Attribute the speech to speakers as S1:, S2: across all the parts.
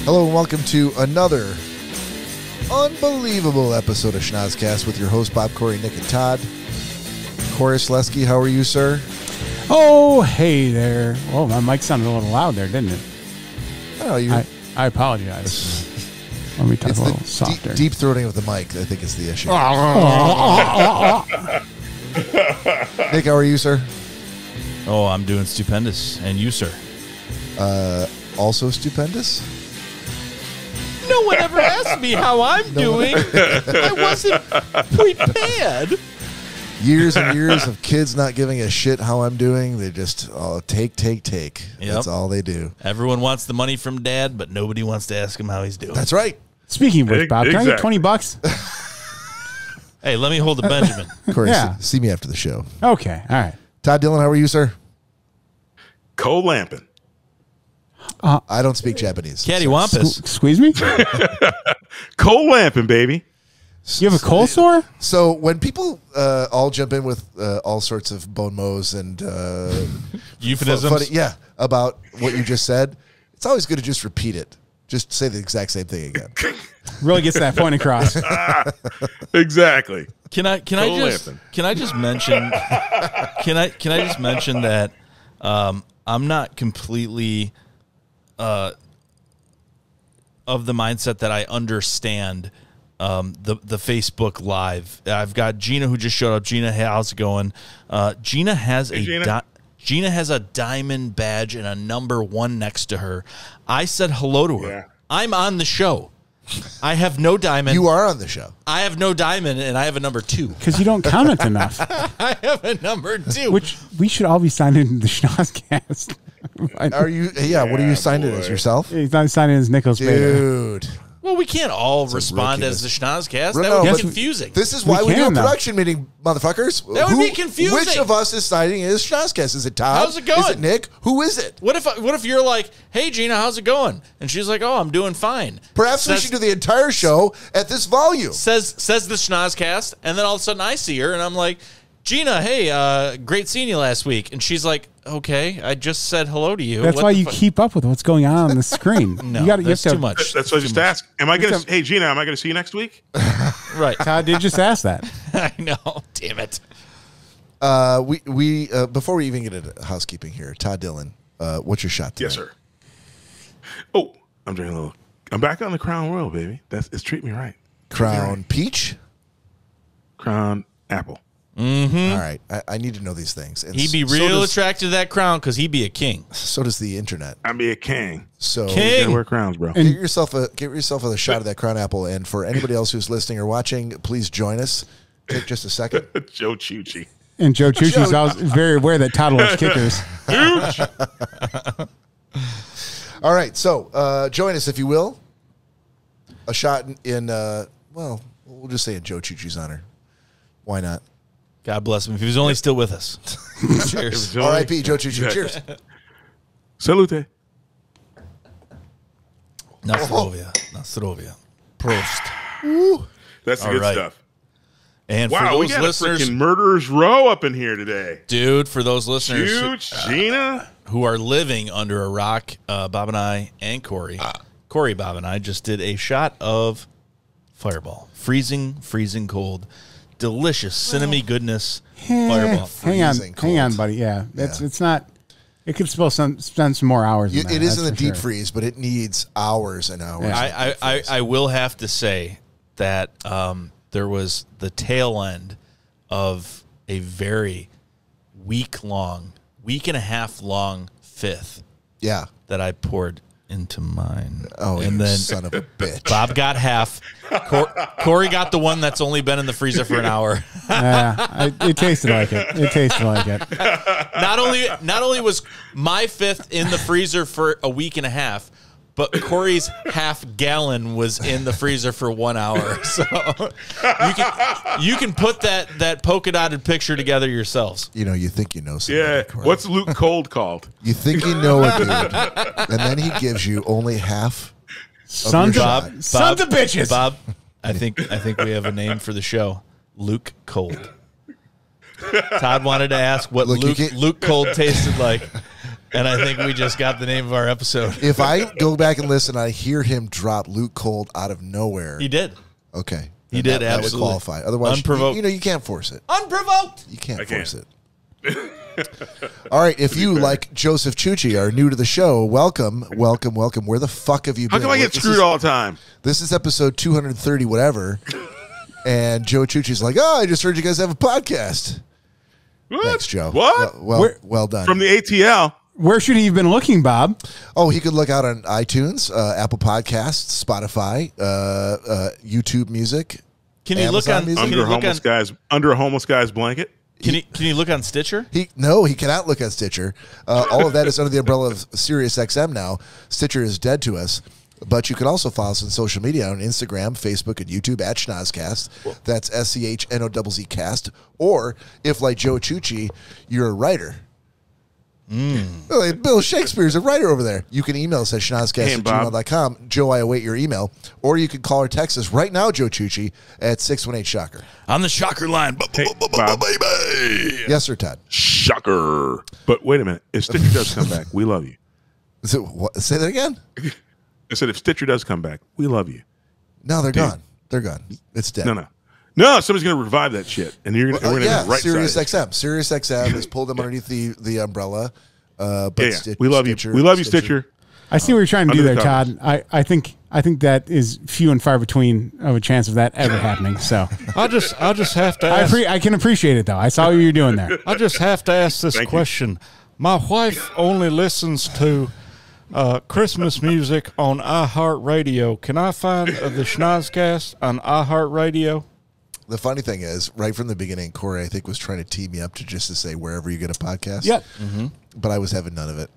S1: Hello and welcome to another unbelievable episode of Schnozzcast with your hosts Bob, Cory, Nick, and Todd. Cory Schnozzcast, how are you, sir?
S2: Oh, hey there. Oh, my mic sounded a little loud there, didn't it?
S1: Oh,
S2: I apologize. Let me talk a little softer.
S1: Deep throating of the mic, I think, is the issue. Nick, how are you, sir?
S3: Oh, I'm doing stupendous. And you, sir?
S1: Also stupendous?
S3: No one ever asked me how I'm doing. I wasn't prepared.
S1: Years and years of kids not giving a shit how I'm doing. They just take.
S3: Yep.
S1: That's all they do.
S3: Everyone wants the money from Dad, but nobody wants to ask him how he's doing.
S1: That's right.
S2: Speaking of which, Bob, can I get $20?
S3: Hey, let me hold a Benjamin.
S1: Cory,
S2: Yeah.
S1: see me after the show.
S2: Okay, all right.
S1: Todd Dillon, how are you, sir?
S4: Cold lamping.
S1: I don't speak Japanese.
S3: Cattywampus.
S2: Squeeze me?
S4: Cold lamping, baby.
S2: You have a cold sore?
S1: So when people all jump in with all sorts of bon mots and
S3: Euphemisms.
S1: funny, yeah, about what you just said, it's always good to just repeat it. Just say the exact same thing again.
S2: Really gets that point across.
S4: Exactly.
S3: Can I just mention that I'm not completely of the mindset that I understand the Facebook Live. I've got Gina who just showed up. Gina, hey, how's it going? Gina has Gina has a diamond badge and a number 1 next to her. I said hello to her.
S4: Yeah.
S3: I'm on the show. I have no diamond.
S1: You are on the show.
S3: I have no diamond, and I have a number 2.
S2: Because you don't comment enough.
S3: I have a number 2.
S2: Which we should all be signed into the Schnozzcast.
S1: Are you? Yeah. What are you signed in as yourself?
S2: He's not signed in as Nicholas Bader.
S1: Dude.
S3: Well, we can't all respond as the Schnozzcast. That would be confusing.
S1: This is why we do a
S2: can, though.
S1: production meeting, motherfuckers.
S3: That would be confusing.
S1: Which of us is signing as Schnozzcast? Is it Todd?
S3: How's it going?
S1: Is it Nick? Who is it?
S3: What if you're like, hey, Gina, how's it going? And she's like, oh, I'm doing fine.
S1: Perhaps we should do the entire show at this volume.
S3: Says the Schnozzcast, and then all of a sudden I see her, and I'm like, Gina, hey, great seeing you last week. And she's like, okay, I just said hello to you.
S2: That's why you keep up with what's going on the screen.
S3: No,
S2: you
S3: that's too much.
S4: That's what I just asked. Am I going to? Hey, Gina, am I going to see you next week?
S3: Right.
S2: Todd did just ask that.
S3: I know. Damn it.
S1: We before we even get into housekeeping here, Todd Dillon, what's your shot today?
S4: Yes, sir. Oh, I'm drinking a little. I'm back on the Crown Royal, baby. It's treat me right.
S1: Crown Peach?
S4: Crown Apple.
S3: Mm-hmm.
S1: All right. I need to know these things. And
S3: He'd be real attracted to that crown because he'd be a king.
S1: So does the internet.
S4: I'm be a king.
S1: So
S4: You
S3: King.
S4: gotta wear crowns, bro.
S1: get yourself a shot of that Crown Apple. And for anybody else who's listening or watching, please join us. Take just a second.
S4: Joe Chucci.
S2: And Joe Chucci's always very aware that Todd loves kickers.
S1: All right. So join us, if you will. A shot in well, we'll just say in Joe Chucci's honor. Why not?
S3: God bless him. If he was only still with us. Cheers.
S1: R.I.P. Joe Chucci. Cheers.
S4: Salute.
S3: Nastrovia. Prost.
S4: That's the
S3: All
S4: good
S3: right.
S4: stuff.
S3: And for
S4: Wow, we
S3: those
S4: got
S3: listeners,
S4: a freaking murderer's row up in here today.
S3: dude, for those listeners
S4: Huge, Gina.
S3: who are living under a rock, Bob and I and Cory, Bob and I just did a shot of Fireball. Freezing cold. Delicious, cinnamon goodness. Fireball.
S2: Hang on, buddy. Yeah, it's not. It could still spend some more hours. In
S1: It is in the deep
S2: sure.
S1: freeze, but it needs hours and hours.
S2: Yeah.
S3: I will have to say that there was the tail end of a very week and a half long fifth.
S1: Yeah.
S3: That I poured into mine.
S1: Oh,
S3: and
S1: you
S3: then
S1: son of a bitch.
S3: Bob got half. Cory got the one that's only been in the freezer for an hour.
S2: Yeah, it tasted like it. It tasted like it.
S3: Not only was my fifth in the freezer for a week and a half, but Cory's half gallon was in the freezer for 1 hour. So you can put that polka dotted picture together yourselves.
S1: You know, you think you know something.
S4: Yeah.
S1: Cory.
S4: What's Luke Cold called?
S1: You think you know it, dude. And then he gives you only half.
S2: Sons
S1: Bob,
S2: of bitches.
S3: Bob, I think we have a name for the show. Luke Cold. Todd wanted to ask what
S1: Look,
S3: Luke Cold tasted like. And I think we just got the name of our episode.
S1: If I go back and listen, I hear him drop Luke Cold out of nowhere.
S3: He did.
S1: Okay.
S3: He did,
S1: that
S3: absolutely.
S1: would qualify. Otherwise,
S3: Unprovoked.
S1: you can't force it.
S3: Unprovoked.
S1: You can't force it. All right. If you, like Joseph Chucci, are new to the show, welcome. Where the fuck have you been?
S4: How come I get screwed all the time?
S1: This is episode 230, whatever. And Joe Chucci's like, oh, I just heard you guys have a podcast.
S4: What?
S1: Thanks, Joe.
S4: What?
S1: Well done.
S4: From the ATL.
S2: Where should he have been looking, Bob?
S1: Oh, he could look out on iTunes, Apple Podcasts, Spotify, YouTube Music.
S3: Can you look on
S1: Music?
S4: Under a homeless guy's blanket?
S3: Can you look on Stitcher?
S1: He cannot look at Stitcher. All of that is under the umbrella of SiriusXM now. Stitcher is dead to us. But you can also follow us on social media on Instagram, Facebook, and YouTube at Schnozzcast. That's SCHNOZZ cast. Or if, like Joe Chucci, you're a writer. Bill Shakespeare's a writer over there. You can email us at schnozzcast@gmail.com. Joe, I await your email. Or you can call or text us right now, Joe Chucci, at 618-SHOCKER.
S3: On the Shocker line. Baby.
S1: Yes, sir, Todd.
S4: Shocker. But wait a minute. If Stitcher does come back, we love you.
S1: Say that again?
S4: I said if Stitcher does come back, we love you.
S1: No, they're gone. They're gone. It's dead.
S4: No, somebody's going to revive that shit. And we're going to have right
S1: SiriusXM. SiriusXM has pulled them underneath the umbrella. But
S4: we love you. We love you, Stitcher.
S2: I see what you're trying to do there,
S4: covers.
S2: Todd. I think that is few and far between of a chance of that ever happening. So
S5: I'll just have to ask.
S2: I can appreciate it though. I saw what you're doing there.
S5: I just have to ask this question. My wife only listens to Christmas music on iHeartRadio. Can I find the Schnozzcast on iHeartRadio?
S1: The funny thing is, right from the beginning, Corey, I think, was trying to tee me up to say wherever you get a podcast.
S2: Yep.
S1: But I was having none of it.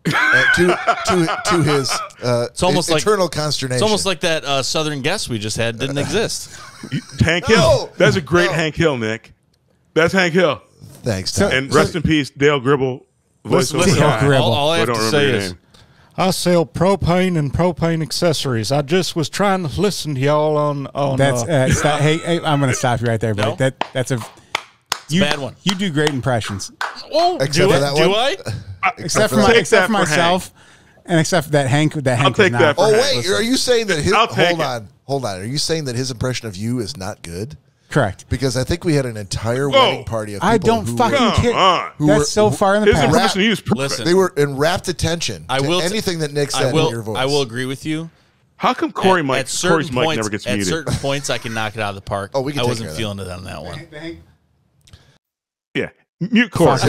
S1: To his
S3: It's almost
S1: eternal consternation.
S3: It's almost like that Southern guest we just had didn't exist.
S4: Hank Hill. That's a great Hank Hill, Nick. That's Hank Hill.
S1: Thanks, Todd.
S4: And rest in peace, Dale Gribble.
S3: Listen, all I have to say is,
S5: I sell propane and propane accessories. I just was trying to listen to y'all on.
S2: Hey, I'm going to stop you right there, buddy.
S3: No.
S2: That's a
S3: bad one.
S2: You do great impressions.
S3: Oh,
S1: Except for that one.
S3: Do I?
S2: Except for myself, and except for that Hank. That Hank.
S4: I'll take that.
S1: Oh wait, are you saying that his?
S4: Hold
S1: on. Are you saying that his impression of you is not good?
S2: Correct.
S1: Because I think we had an entire wedding party of people
S2: I don't
S1: who
S2: fucking
S1: were,
S2: care. That's so far in the
S4: his
S2: past.
S4: impression of you is perfect.
S3: Listen,
S1: they were in rapt attention to
S3: will
S1: anything that Nick said in your voice.
S3: I will agree with you.
S4: How come Cory's mic never gets muted?
S3: At certain points, I can knock it out of the park.
S1: Oh, we can
S3: I
S1: take
S3: wasn't
S1: care of
S3: feeling it on that one.
S4: Yeah. Mute Cory.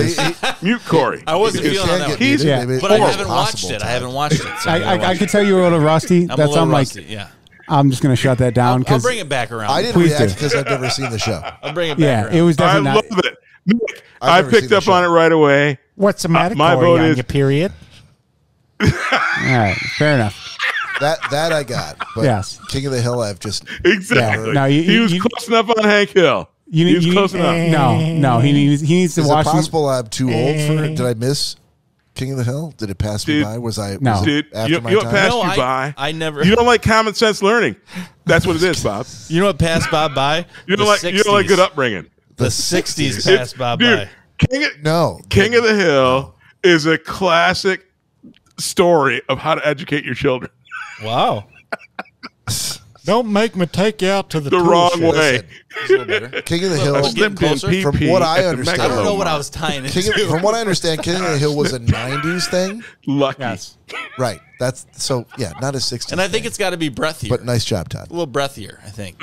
S4: Mute Cory.
S3: I wasn't feeling on that one.
S1: He's,
S3: But I haven't watched it. I haven't watched it. So
S2: I could tell you were a little rusty.
S3: I'm
S2: That's
S3: a little
S2: I'm
S3: rusty,
S2: like,
S3: yeah.
S2: I'm just going to shut that down.
S3: I'll bring it back around.
S1: I didn't
S2: Please
S1: react
S2: do.
S1: because I've never seen the show.
S3: I'll bring it back around.
S2: It was definitely
S4: I
S2: not.
S4: love it. Nick,
S1: I've
S4: I
S1: never seen
S4: picked
S1: the
S4: up
S1: show.
S4: on it right away.
S5: What's the matter,
S4: my
S5: Cory,
S4: vote
S5: on
S4: is-
S5: your period?
S2: All right, fair enough.
S1: That I got. But
S2: Yes.
S1: King of the Hill, I've just
S4: Exactly.
S2: Yeah, no,
S4: he was close enough on Hank Hill. He was close enough.
S2: No, he needs to
S1: Is it
S2: watch.
S1: possible I'm too old for it? Did I miss King of the Hill? Did it pass me
S4: Dude.
S1: by? Was I?
S2: No.
S1: Was it
S4: Dude,
S1: after
S4: you
S1: my
S4: know what
S1: time?
S4: passed
S3: No,
S4: you by?
S3: I never.
S4: You don't like common sense learning. That's what it is, Bob.
S3: You know what passed Bob by?
S4: You don't like good upbringing.
S3: The 60s passed Bob by.
S4: King of the Hill is a classic story of how to educate your children.
S3: Wow.
S5: Don't make me take you out to the
S4: The
S5: tool
S4: wrong
S5: shed.
S4: way.
S3: It's a little better.
S1: King of the Hill.
S3: getting closer.
S1: From what I understand,
S3: I don't know what I was tying into.
S1: From what I understand, King of the Hill was a '90s thing,
S4: Lucky.
S2: Yes.
S1: right? That's so. Yeah, not a '60s.
S3: And I think it's got to be breathier.
S1: But nice job, Todd.
S3: a little breathier, I think.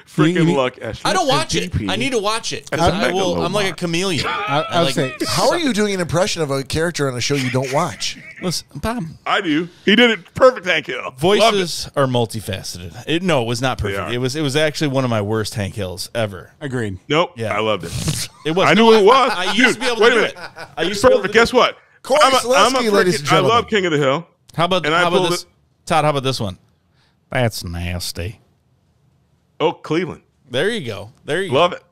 S4: Freaking luck.
S3: I don't watch it. I need to watch it. 'Cause I'm like a chameleon.
S2: I would say.
S1: How are you doing an impression of a character on a show you don't watch?
S3: Listen, Bob,
S4: I do. He did it perfect, Hank Hill.
S3: voices are multifaceted. No, it was not
S4: They
S3: perfect.
S4: are.
S3: It was actually one of my worst Hank Hills ever.
S2: Agreed.
S4: Nope.
S3: Yeah.
S4: I loved it.
S3: It was.
S4: I knew it was.
S3: I used to be able to
S4: Wait a
S3: do
S4: minute.
S3: it. I used to be able to
S4: Perfect.
S3: do
S4: Guess what?
S1: Corey Selesky, ladies and
S4: I
S1: gentlemen.
S4: love King of the Hill.
S3: How about
S4: I pulled
S3: this? Todd, how about this one?
S5: That's nasty.
S4: Oh, Cleveland.
S3: There you go. There you
S4: Love it.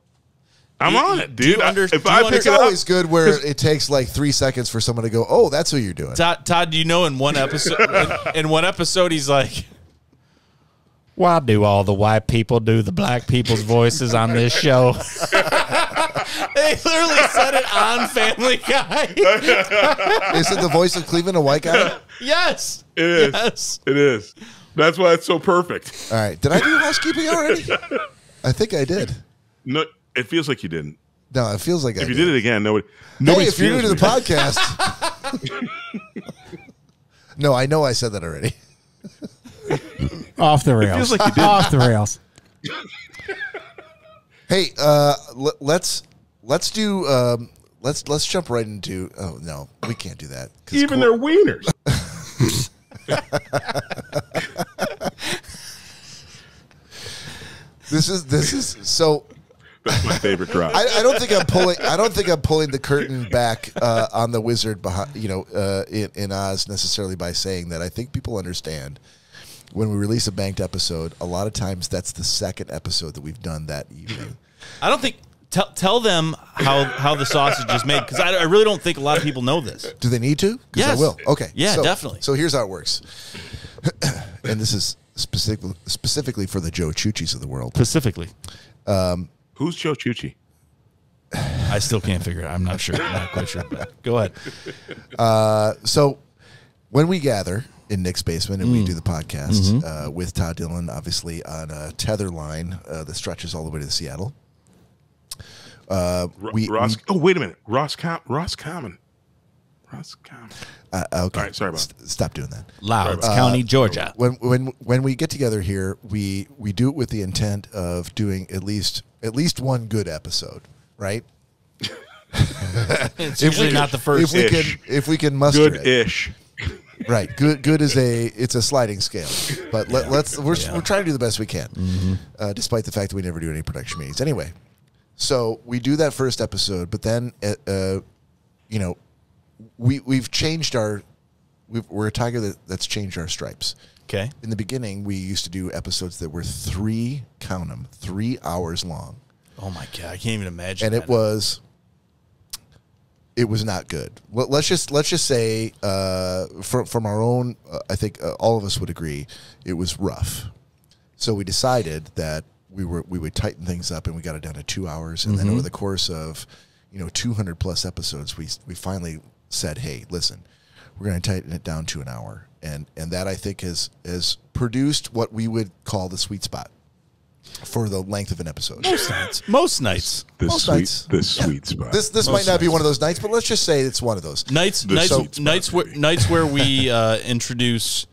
S4: I'm on it, dude. If I pick
S1: It's
S4: it up,
S1: always good where it takes like 3 seconds for someone to go, "Oh, that's who you're doing."
S3: go. Todd, do you know in one episode, in one episode, he's like,
S5: Why do all the white people do the black people's voices on this show?
S3: They literally said it on Family Guy.
S1: Is it the voice of Cleveland, a white guy?
S3: Yes.
S4: It is.
S3: Yes.
S4: It is. That's why it's so perfect.
S1: All right. Did I do housekeeping already? I think I did.
S4: No, it feels like you didn't.
S1: No, it feels like
S4: If
S1: I
S4: you
S1: did.
S4: did it again, nobody.
S1: Hey, if you're new to the podcast. No, I know I said that already.
S2: Off the rails.
S4: feels like you did.
S2: Off the rails.
S1: Hey, let's jump right into. Oh no, we can't do that.
S4: Even their wieners.
S1: This is so.
S4: That's my favorite drop.
S1: I don't think I'm pulling the curtain back on the wizard behind, in Oz necessarily by saying that. I think people understand when we release a banked episode, a lot of times that's the second episode that we've done that evening.
S3: I don't think. Tell them how the sausage is made, because I really don't think a lot of people know this.
S1: Do they need to? Because
S3: Yes.
S1: I will. Okay.
S3: Yeah,
S1: So-
S3: definitely.
S1: So here's how it works, and this is specifically for the Joe Chuchis of the world.
S3: Specifically,
S4: Who's Joe Chuchi?
S3: I still can't figure it out. I'm not sure. I'm not quite sure. But go ahead.
S1: So when we gather in Nick's basement and we do the podcast with Todd Dillon, obviously on a tether line that stretches all the way to Seattle.
S4: Ross. Oh, wait a minute. Ross Common.
S1: Okay.
S4: All right, sorry about
S1: Stop doing that.
S3: Louds County, Georgia.
S1: When we get together here, we do it with the intent of doing at least one good episode, right?
S3: It's usually not the first.
S1: If we can muster it.
S4: Good-ish.
S1: Right. Good is it's a sliding scale, but we're trying to do the best we can, despite the fact that we never do any production meetings. Anyway, so we do that first episode, but then we've changed we're a tiger that's changed our stripes.
S3: Okay.
S1: In the beginning, we used to do episodes that were 3 hours long.
S3: Oh my god, I can't even imagine.
S1: And
S3: that.
S1: it was not good. Well, let's just say from our own, I think all of us would agree it was rough. So we decided that we would tighten things up, and we got it down to 2 hours. And then over the course of 200 plus episodes, we finally said, hey, listen, we're going to tighten it down to an hour, and that I think has produced what we would call the sweet spot for the length of an episode.
S3: Most nights.
S4: The
S1: Most
S4: sweet
S1: nights.
S4: spot.
S1: This might not be one of those nights, but let's just say it's one of those
S3: Nights where we introduce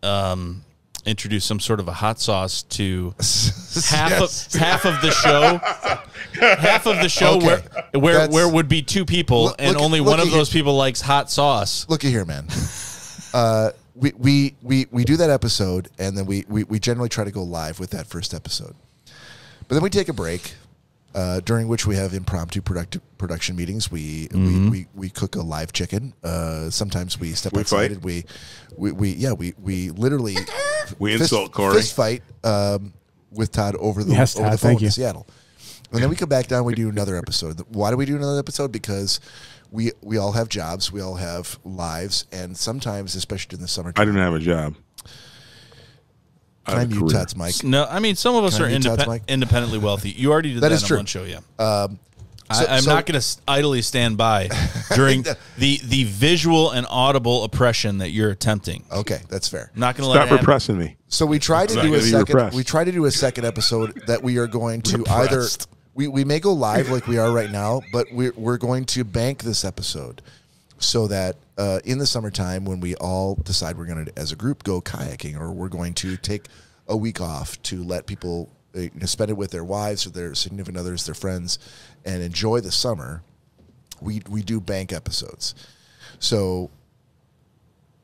S3: some sort of a hot sauce to half of the show. Half of the show
S1: Okay.
S3: where would be 2 people, and only one of those people likes hot sauce.
S1: Look at here, man. We do that episode, and then we generally try to go live with that first episode. But then we take a break, during which we have impromptu production meetings. We cook a live chicken. Sometimes we step outside. And we literally
S4: insult Cory.
S1: Fist fight with Todd over the phone in Seattle. And then we come back down. We do another episode. Why do we do another episode? Because we all have jobs. We all have lives, and sometimes, especially in the summertime,
S4: I didn't have a job.
S1: Can I mute Todd's mic?
S3: No, I mean, some of us
S1: Can
S3: are
S1: I mute Todd's mic?
S3: independently wealthy. You already did that
S1: is
S3: on
S1: true.
S3: one show, yeah. I'm not going to idly stand by during the visual and audible oppression that you're attempting.
S1: Okay, that's fair.
S3: I'm not going to let it
S4: Stop
S3: happen.
S4: repressing me.
S1: So we try to
S4: I'm
S1: do
S4: not
S1: a
S4: gonna be
S1: second.
S4: repressed.
S1: We try to do a second episode that we are going to either we may go live like we are right now, but we're going to bank this episode so that in the summertime when we all decide we're going to, as a group, go kayaking, or we're going to take a week off to let people spend it with their wives or their significant others, their friends, and enjoy the summer. We do bank episodes. So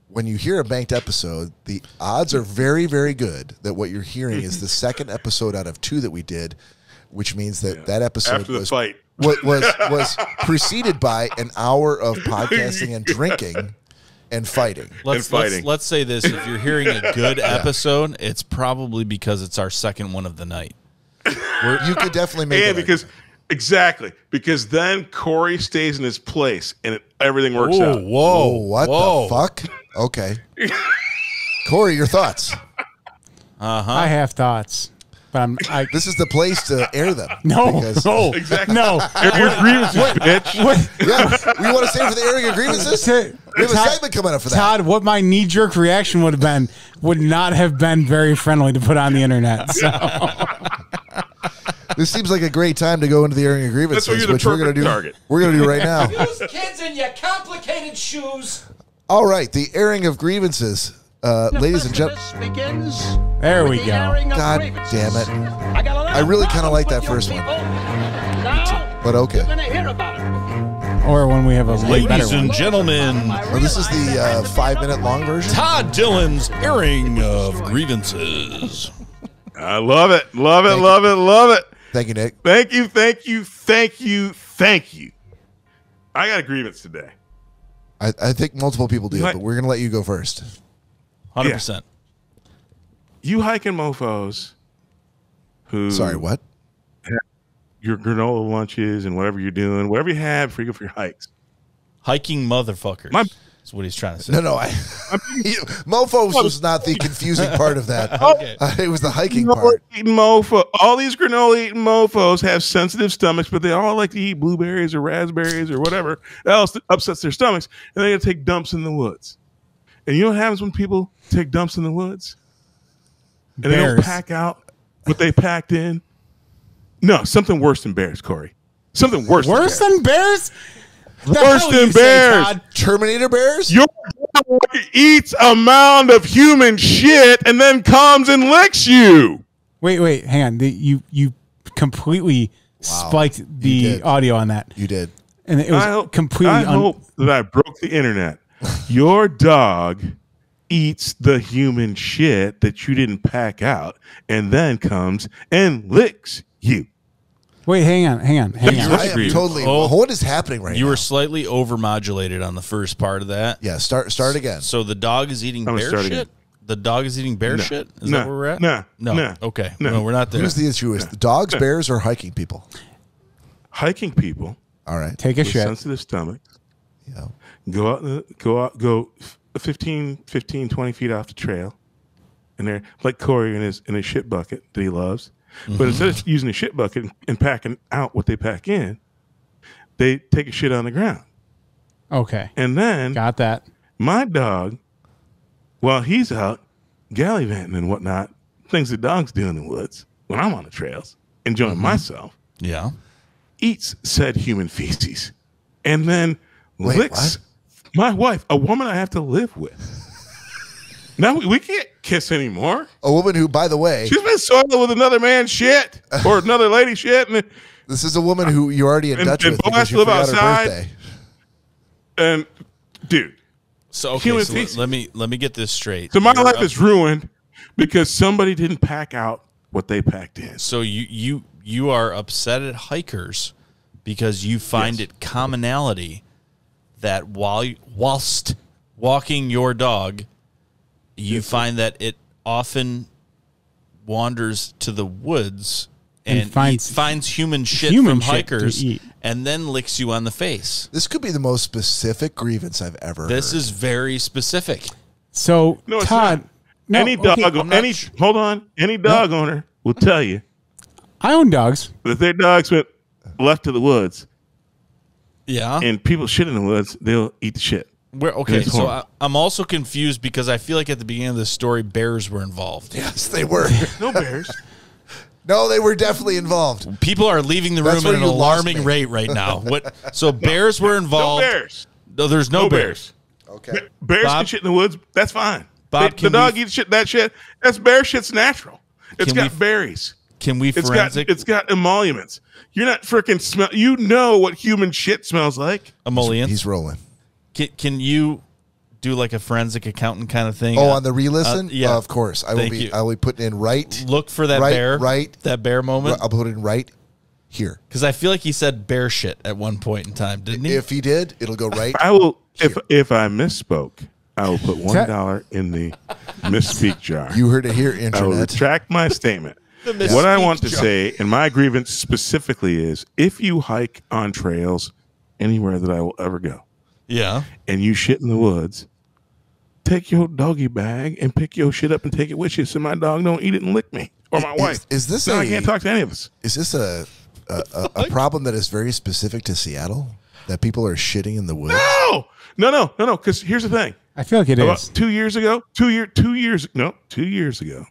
S1: when you hear a banked episode, the odds are very, very good that what you're hearing is the second episode out of 2 that we did, which means that episode
S4: After the fight.
S1: was preceded by an hour of podcasting and drinking and fighting.
S3: Let's say this: if you're hearing a good episode, it's probably because it's our second one of the night.
S1: You could definitely make it.
S4: Because then Cory stays in his place and everything works out.
S1: What the fuck? Okay. Cory, your thoughts?
S2: I have thoughts, but
S1: This is the place to air them.
S2: no,
S4: Exactly.
S2: no.
S4: Air your grievances, bitch.
S1: Yeah, we want to save for the airing of grievances. We have a segment coming up for that.
S2: Todd, what my knee-jerk reaction would have been would not have been very friendly to put on the internet. So.
S1: This seems like a great time to go into the airing of grievances,
S4: That's what you're the
S1: which we're going to do.
S4: target.
S1: We're going to do right now.
S6: Use kids in your complicated shoes.
S1: All right, the airing of grievances, ladies and gentlemen.
S2: There we go.
S1: God damn it! I really kind of like that first one, but okay.
S2: Or when we have a way better
S3: Ladies
S2: one.
S3: and gentlemen,
S1: Well, this is the 5-minute long version.
S3: Todd Dillon's airing of grievances.
S4: I love it. Love it. Love it. Love it.
S1: Thank you, Nick.
S4: Thank you. Thank you. Thank you. Thank you. I got a grievance today.
S1: I think multiple people do, but we're going to let you go first.
S3: 100%.
S4: You hiking mofos who
S1: Sorry, what?
S4: your granola lunches and whatever you're doing, whatever you have for your hikes.
S3: Hiking motherfuckers. That's what he's trying to say.
S1: No, mofos was not the confusing part of that.
S3: Okay.
S1: It was the hiking part.
S4: Eating mofo. All these granola eating mofos have sensitive stomachs, but they all like to eat blueberries or raspberries or whatever else that upsets their stomachs, and they got to take dumps in the woods. And you know what happens when people take dumps in the woods? And they don't pack out what they packed in? No, something worse than bears, Corey. Something worse.
S2: Worse than bears?
S4: Worse than bears.
S1: Terminator bears?
S4: Your dog eats a mound of human shit and then comes and licks you.
S2: Wait, hang on. You completely spiked the audio on that.
S1: You did.
S2: And it was completely
S4: I hope that I broke the internet. Your dog eats the human shit that you didn't pack out and then comes and licks you.
S2: Wait, hang on.
S1: I am totally. What is happening right now?
S3: You were slightly overmodulated on the first part of that.
S1: Yeah, start again.
S3: So the dog is eating bear shit?
S4: Again.
S3: The dog is eating bear shit? Is that where we're at?
S4: No.
S3: Okay.
S4: No.
S3: No, we're not there.
S1: Who's the issue with the dogs, bears, or hiking people?
S4: Hiking people.
S1: All right.
S2: Take a
S4: with
S2: shit.
S4: sensitive stomachs.
S1: Yeah.
S4: Go 15, 20 feet off the trail. And they're like Cory in his shit bucket that he loves. But instead of using a shit bucket and packing out what they pack in, they take a shit on the ground.
S2: Okay.
S4: And then
S2: Got that.
S4: my dog, while he's out gallivanting and whatnot, things that dogs do in the woods when I'm on the trails, enjoying myself,
S3: Yeah.
S4: eats said human feces. And then
S1: Wait,
S4: licks my wife, a woman I have to live with. Now we can't kiss anymore.
S1: A woman who, by the way,
S4: She's been soiled with another man's shit or another lady's shit. And
S1: this is a woman who you're already in touch with
S4: both
S1: because you
S4: live
S1: forgot her
S4: outside.
S1: birthday.
S4: And dude,
S3: So okay,
S4: Human
S3: so
S4: feces.
S3: let me get this straight.
S4: so my
S3: You're
S4: life
S3: up-
S4: is ruined because somebody didn't pack out what they packed in.
S3: So you are upset at hikers because you find it commonality that whilst walking your dog, you find that it often wanders to the woods and finds human shit from hikers and then licks you on the face.
S1: This could be the most specific grievance I've ever heard.
S3: This is very specific.
S2: So,
S4: No, it's
S2: Todd,
S4: not. Any dog, any dog owner will tell you
S2: I own dogs.
S4: that if their dogs went left to the woods
S3: Yeah.
S4: and people shit in the woods, they'll eat the shit.
S3: Okay,
S4: It's
S3: so
S4: horrible.
S3: I'm also confused because I feel like at the beginning of the story, bears were involved.
S1: Yes, they were.
S4: No bears.
S1: No, they were definitely involved.
S3: People are leaving the
S1: That's
S3: room
S1: where
S3: at an
S1: you lost
S3: alarming
S1: me.
S3: rate right now. What? So bears were
S4: No
S3: involved.
S4: bears.
S3: No, there's no bears.
S1: Okay.
S4: Bears
S3: Bob?
S4: can shit in the woods. That's fine.
S3: Bob,
S4: the
S3: can
S4: dog
S3: we-
S4: eats shit. That shit. That's bear shit's natural. It's
S3: Can
S4: got
S3: we-
S4: berries.
S3: Can we forensic
S4: It's got emoluments. You're not freaking smell. You know what human shit smells like.
S3: emollients?
S1: He's rolling.
S3: Can you do like a forensic accountant kind of thing?
S1: Oh, on the re-listen?
S3: yeah.
S1: Of course. I will
S3: Thank
S1: be.
S3: you.
S1: I will be putting in right.
S3: Look for that
S1: right,
S3: bear.
S1: Right.
S3: That bear moment.
S1: I'll put it in right here.
S3: Because I feel like he said bear shit at one point in time, didn't he?
S1: If he did, it'll go right.
S4: I will. If I misspoke, I will put $1 in the misspeak jar.
S1: You heard it here,
S4: I will
S1: internet.
S4: retract my statement.
S3: misspeak
S4: What I want to
S3: jar.
S4: say, and my grievance specifically is, if you hike on trails anywhere that I will ever go,
S3: yeah.
S4: and you shit in the woods, take your doggy bag and pick your shit up and take it with you so my dog don't eat it and lick me. or my wife.
S1: Is this
S4: I can't talk to any of us.
S1: Is this a problem that is very specific to Seattle? That people are shitting in the woods?
S4: No. Because here's the thing.
S2: I feel like it
S4: About
S2: is.
S4: 2 years ago. 2 years ago.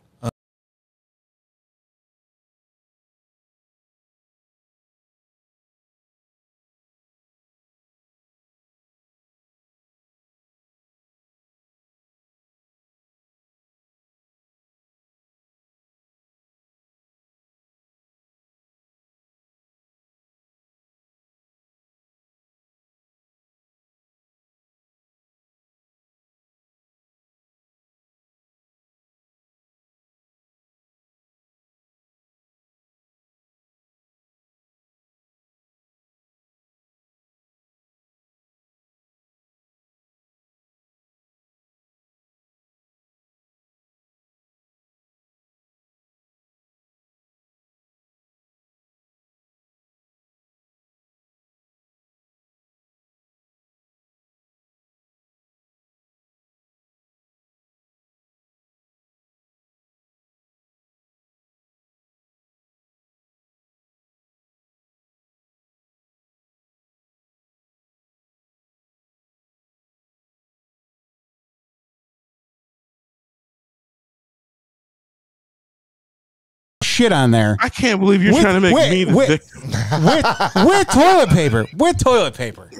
S2: Shit on there.
S4: I can't believe you're trying to make me the victim.
S2: with toilet paper. With toilet paper.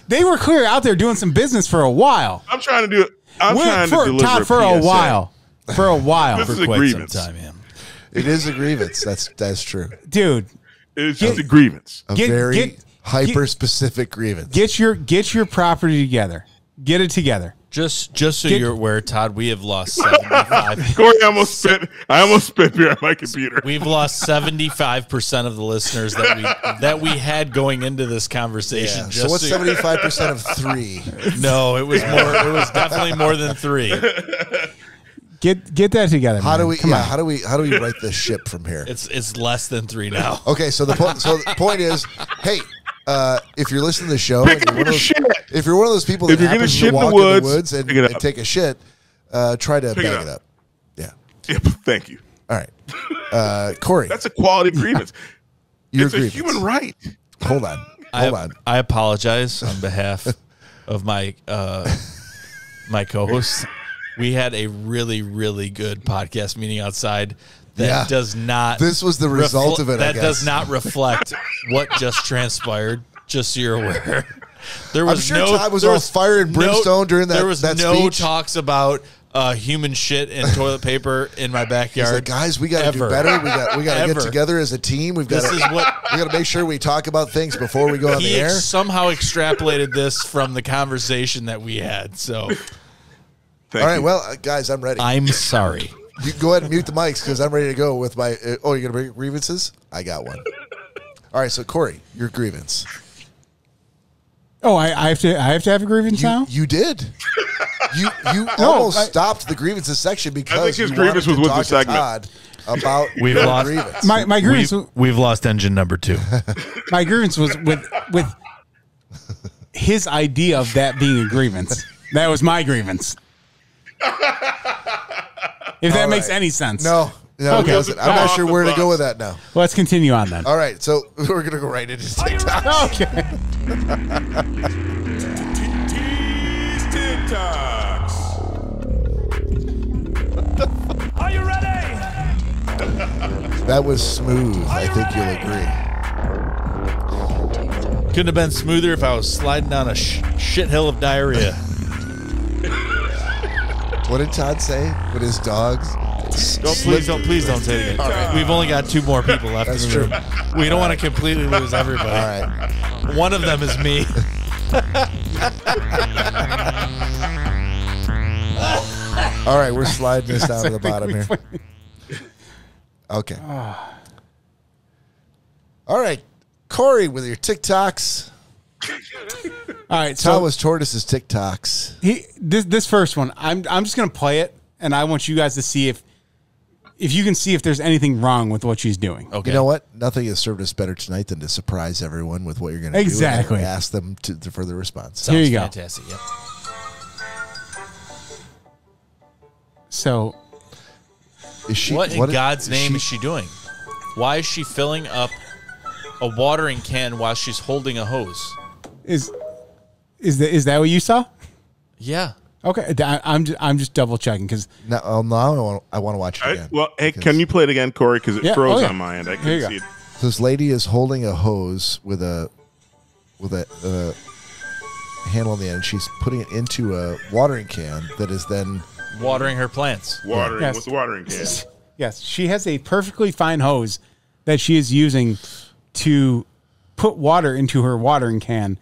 S2: They were clear out there doing some business for a while.
S4: I'm trying to do it. I'm trying to deliver
S2: Todd, for a while. For a while.
S4: This is
S3: For
S4: a
S3: quite
S4: grievance.
S3: some time, yeah.
S1: It is a grievance. That's true.
S2: Dude,
S4: It's just a grievance.
S1: A very hyper-specific grievance.
S2: get your property together. Get it together.
S3: Just so you're aware, Todd, we have lost 75.
S4: Corey almost spit. I almost spit beer on my computer.
S3: We've lost 75% of the listeners that we had going into this conversation.
S1: Yeah.
S3: Just
S1: So what's 75% of 3?
S3: No, it was more. It was definitely more than 3.
S2: Get that together.
S1: How do
S2: man.
S1: we?
S2: Come on.
S1: How do we right this ship from here?
S3: It's less than 3 now.
S1: Okay, so the point is, hey, if you're listening to the show,
S4: Pick
S1: and
S4: up your shit.
S1: if you're one of those people that
S4: If you're gonna
S1: happens
S4: shit
S1: to
S4: in the
S1: walk
S4: woods,
S1: and
S4: pick it up.
S1: take a shit, try to
S4: Pick it
S1: bag
S4: up.
S1: it up. Yeah.
S4: Yep, thank you.
S1: All right, Corey,
S4: That's a quality grievance.
S1: your
S4: It's a
S1: grievance.
S4: human right.
S1: Hold on.
S3: I apologize on behalf of my my co-host. We had a really, really good podcast meeting outside that does not.
S1: This was the result of it.
S3: That
S1: I guess.
S3: does not reflect what just transpired. Just so you're aware, there was
S1: I'm sure Todd was all fire and brimstone during that.
S3: There was
S1: that
S3: no
S1: speech.
S3: talks about human shit and toilet paper in my
S1: He's
S3: backyard.
S1: like, guys, we got to do better. We got to get together as a team. We got to make sure we talk about things before we go on the
S3: He
S1: air.
S3: somehow extrapolated this from the conversation that we had. So,
S1: All right, well, guys, I'm ready.
S3: I'm sorry.
S1: You go ahead and mute the mics because I'm ready to go with my. Oh, you're gonna bring grievances? I got one. All right, so Corey, your grievance.
S2: Oh, I have to have a grievance now?
S1: You did. You almost stopped the grievances section because
S4: I think his
S1: you
S4: grievance
S1: wanted
S4: was
S1: to
S4: with
S1: talk
S4: the
S1: to
S4: segment.
S1: Todd about
S3: We've
S1: your
S3: lost-
S1: grievance.
S2: My grievance
S3: We've lost engine number 2.
S2: my grievance was with his idea of that being a grievance. That was my grievance. If that makes any sense.
S1: No, it
S2: Okay.
S1: doesn't. I'm not sure where to go with that now.
S2: Let's continue on then.
S1: All right, so we're gonna go right into TikTok.
S2: Okay.
S6: Are you ready?
S1: That was smooth. I think you'll agree.
S3: Couldn't have been smoother if I was sliding down a shit hill of diarrhea.
S1: What did Todd say with his dogs?
S3: Please don't say it again. We've only got 2 more people left
S1: That's
S3: in the room. We don't want to completely lose everybody.
S1: All right.
S3: One of them is me.
S1: All right, we're sliding this down to the bottom here. Okay. All right, Corey, with your TikToks.
S2: All right.
S1: Tell
S2: So
S1: us Tortoise's TikToks.
S2: this first one, I'm just gonna play it, and I want you guys to see if you can see if there's anything wrong with what she's doing.
S3: Okay.
S1: You know what? Nothing has served us better tonight than to surprise everyone with what you're going to
S2: Exactly.
S1: do and ask them to for the response.
S2: Here you go.
S3: Fantastic. Yep.
S1: Is she?
S3: What in God's name is she doing? Why is she filling up a watering can while she's holding a hose?
S2: Is that what you saw?
S3: Yeah.
S2: Okay, I'm just double checking because
S1: now I want to watch it again.
S4: Well, hey, can you play it again, Corey? Because it froze on my end. I couldn't see it.
S1: So this lady is holding a hose with a handle on the end. She's putting it into a watering can that is then
S3: watering her plants.
S4: Watering with the watering can.
S2: Yes, she has a perfectly fine hose that she is using to put water into her watering can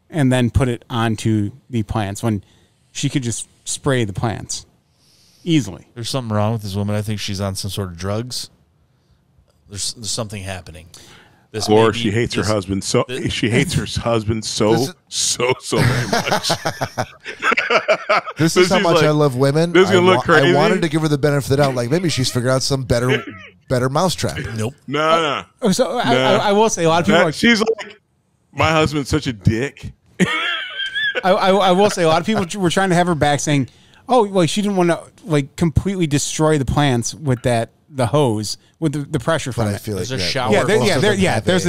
S2: and then put it onto the plants when she could just spray the plants easily.
S3: There's something wrong with this woman. I think she's on some sort of drugs. There's something happening.
S4: Or she hates her husband so she hates her husband so very much.
S1: This is how much I love women.
S4: This is gonna look crazy.
S1: I wanted to give her the benefit of the doubt, like maybe she's figured out some better mousetrap.
S3: Nope.
S4: No.
S2: So I will say a lot of people.
S4: She's like, my husband's such a dick.
S2: I will say a lot of people were trying to have her back, saying, "Oh, well, she didn't want to like completely destroy the plants with the hose with the pressure from
S1: But
S2: it."
S1: I feel
S3: There's
S1: like
S3: a shower.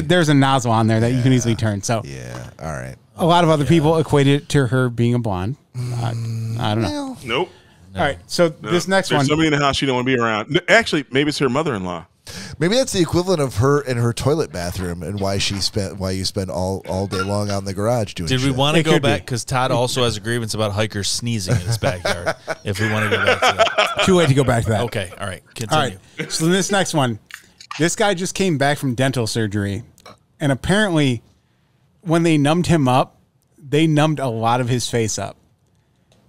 S2: There's a nozzle on there that you can easily turn. So
S1: yeah, all right.
S2: a lot of other people equated it to her being a blonde. I don't know.
S4: Nope.
S2: All right, so this next
S4: There's
S2: one.
S4: somebody in the house she don't want to be around. Actually, maybe it's her mother-in-law.
S1: Maybe that's the equivalent of her in her toilet bathroom and why you spend all day long out in the garage doing
S3: Did we
S1: shit.
S3: want to
S2: It
S3: go
S2: could
S3: back?
S2: be.
S3: Because Todd also has a grievance about hikers sneezing in his backyard. If we want to go back to that.
S2: Too late to go back to that.
S3: Okay, all right.
S2: All
S3: Continue.
S2: right. So this next one, this guy just came back from dental surgery, and apparently, when they numbed him up, they numbed a lot of his face up.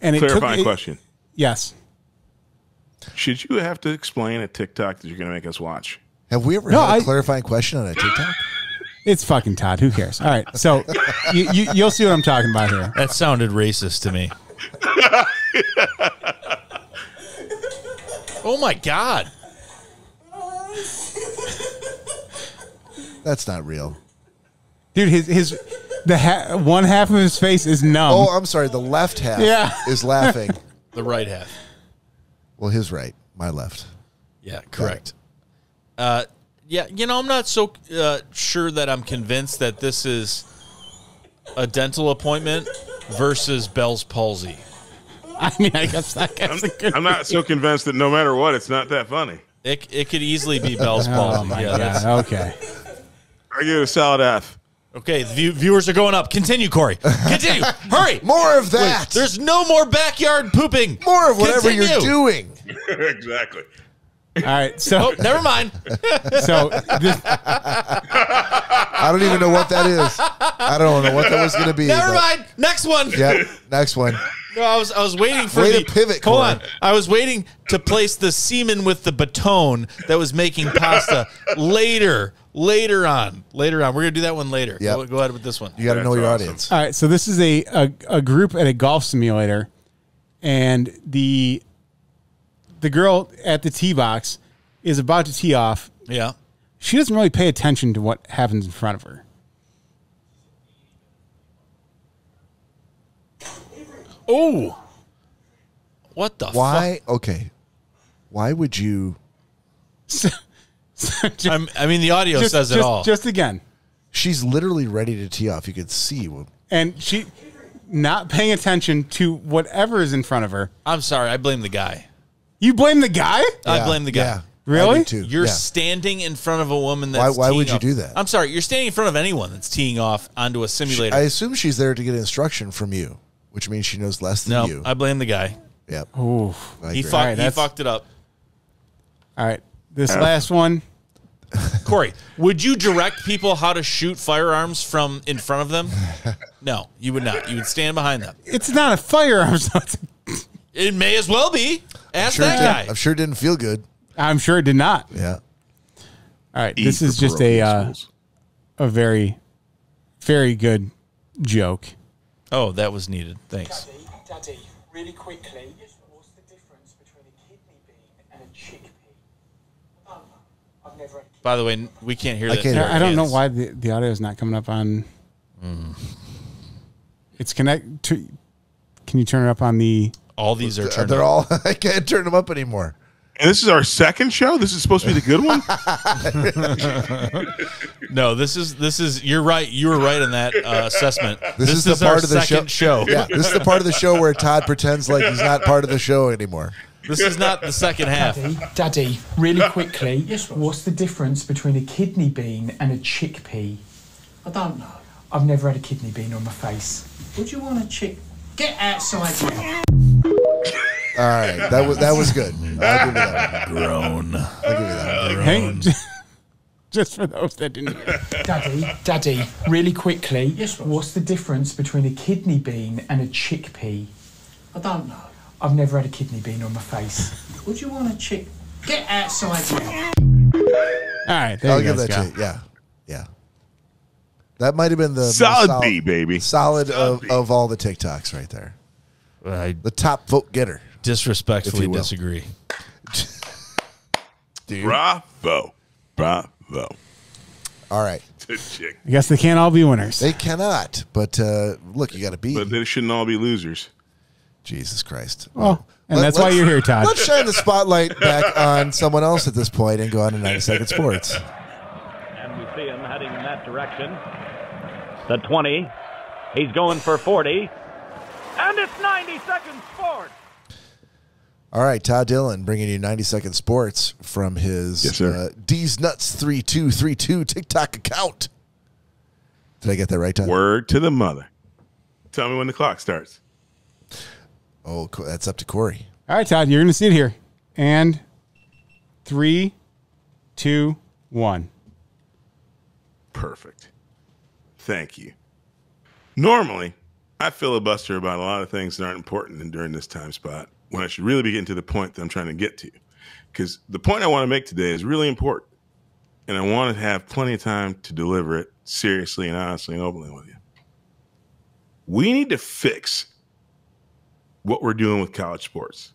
S2: And
S4: Clarifying question.
S2: Yes.
S4: Should you have to explain a TikTok that you're going to make us watch?
S1: Have we ever had a clarifying question on a TikTok?
S2: It's fucking Todd. Who cares? All right. So you'll see what I'm talking about here.
S3: That sounded racist to me. Oh my God.
S1: That's not real.
S2: Dude, one half of his face is numb.
S1: Oh, I'm sorry. The left half is laughing.
S3: The right half.
S1: Well, his right, my left.
S3: Yeah, correct. Yeah, I'm not so sure that I'm convinced that this is a dental appointment versus Bell's palsy.
S2: I mean, I guess that gets a good.
S4: I'm not so convinced that no matter what, it's not that funny.
S3: It could easily be Bell's palsy.
S2: Oh my God. Okay.
S4: I give it a solid F.
S3: Okay, the viewers are going up. Continue, Corey. Continue. Hurry.
S1: More of that.
S3: There's no more backyard pooping.
S1: More of whatever
S3: Continue.
S1: you're doing.
S4: Exactly.
S2: All right. So
S3: Never mind.
S2: so
S1: I don't even know what that is. I don't know what that was going to be.
S3: Never mind. Next one.
S1: Yep. Next one.
S3: No, I was waiting for
S1: Way to pivot,
S3: Hold
S1: Corey.
S3: on. I was waiting to place the semen with the baton that was making pasta later on. We're gonna do that one later.
S1: Yep.
S3: Go ahead with this one.
S1: You got to know your
S4: awesome.
S1: audience.
S2: all right. So this is a group at a golf simulator, and the girl at the tee box is about to tee off.
S3: Yeah.
S2: She doesn't really pay attention to what happens in front of her.
S3: Oh. What the
S1: Why? Okay. Why would you?
S3: I mean, the audio says it all.
S2: Just again.
S1: She's literally ready to tee off. You could see.
S2: And she not paying attention to whatever is in front of her.
S3: I'm sorry. I blame the guy.
S2: You blame the guy?
S3: I blame the guy.
S1: Yeah,
S2: Really?
S1: I do too.
S3: You're
S1: Yeah.
S3: standing in front of a woman that's
S1: Why
S3: teeing
S1: would you
S3: off.
S1: do that?
S3: I'm sorry. You're standing in front of anyone that's teeing off onto a simulator.
S1: I assume she's there to get instruction from you, which means she knows less than
S3: no,
S1: you.
S3: I blame the guy.
S1: Yep.
S2: Ooh.
S1: I
S3: He
S1: agree.
S2: All right, that's-
S3: fucked it up.
S2: All right. This last one.
S3: Corey, would you direct people how to shoot firearms from in front of them? No, you would not. You would stand behind them.
S2: It's not a firearm. So
S3: It may as well be. Ask
S1: Sure
S3: that
S1: did-
S3: guy.
S1: I'm sure it didn't feel good.
S2: I'm sure it did not.
S1: Yeah.
S2: All right.
S4: E
S2: This
S4: for
S2: is just
S4: parochial schools.
S2: a very, very good joke.
S3: Oh, that was needed. Thanks.
S7: Daddy, really quickly, what's the difference between a kidney bean and a chickpea? I've never had a
S3: By the way, we can't hear
S1: I
S3: that.
S1: can't
S3: through
S1: hear
S3: our
S2: I don't know
S3: hands.
S2: why the audio is not coming up on. It's connect to. Can you turn it up on the?
S3: All these are turned
S1: They're
S3: up.
S1: all. I can't turn them up anymore.
S4: And this is our second show? This is supposed to be the good one?
S3: No, this is you're right. You were right in that assessment.
S1: This is the part of the show. Yeah, this is the part of the show where Todd pretends like he's not part of the show anymore.
S3: This is not the second half.
S7: Daddy, really quickly, what's the difference between a kidney bean and a chickpea?
S8: I don't know.
S7: I've never had a kidney bean on my face.
S8: Would you want a chick? Get outside now.
S1: All right, that was good. I'll give you that one.
S3: Grown.
S1: I'll give you that one.
S2: Hang, just for those that didn't hear.
S7: Daddy, really quickly, what's the difference between a kidney bean and a chickpea?
S8: I don't know.
S7: I've never had a kidney bean on my face.
S8: Would you want a chick? Get outside now.
S2: All right, there
S1: I'll
S2: you
S1: give
S2: guys
S1: that
S2: go.
S1: to you. Yeah, yeah. That might have been the
S4: Solid B, baby.
S1: Solid
S4: Solid B.
S1: of all the TikToks right there.
S3: I
S1: The top vote getter.
S3: disrespectfully
S1: If you will.
S3: disagree.
S1: Dude.
S4: Bravo.
S1: All right.
S4: To chick.
S2: I guess they can't all be winners.
S1: They cannot, but look, you got to be.
S4: But they shouldn't all be losers.
S1: Jesus Christ.
S2: Well, and that's why you're here, Todd.
S1: Let's shine the spotlight back on someone else at this point and go on to 90-second sports.
S9: And we see him heading in that direction. The 20. He's going for 40. And it's 90-second sports.
S1: All right, Todd Dillon bringing you 90-second sports from his
S4: Yes, sir.
S1: D's Nuts 3232 TikTok account. Did I get that right, Todd?
S4: Word to the mother. Tell me when the clock starts.
S1: Oh, that's up to Cory.
S2: All right, Todd, you're going to see it here. And 3, 2, 1.
S4: Perfect. Thank you. Normally, I filibuster about a lot of things that aren't important during this time spot when I should really be getting to the point that I'm trying to get to. Because the point I want to make today is really important. And I want to have plenty of time to deliver it seriously and honestly and openly with you. We need to fix what we're doing with college sports.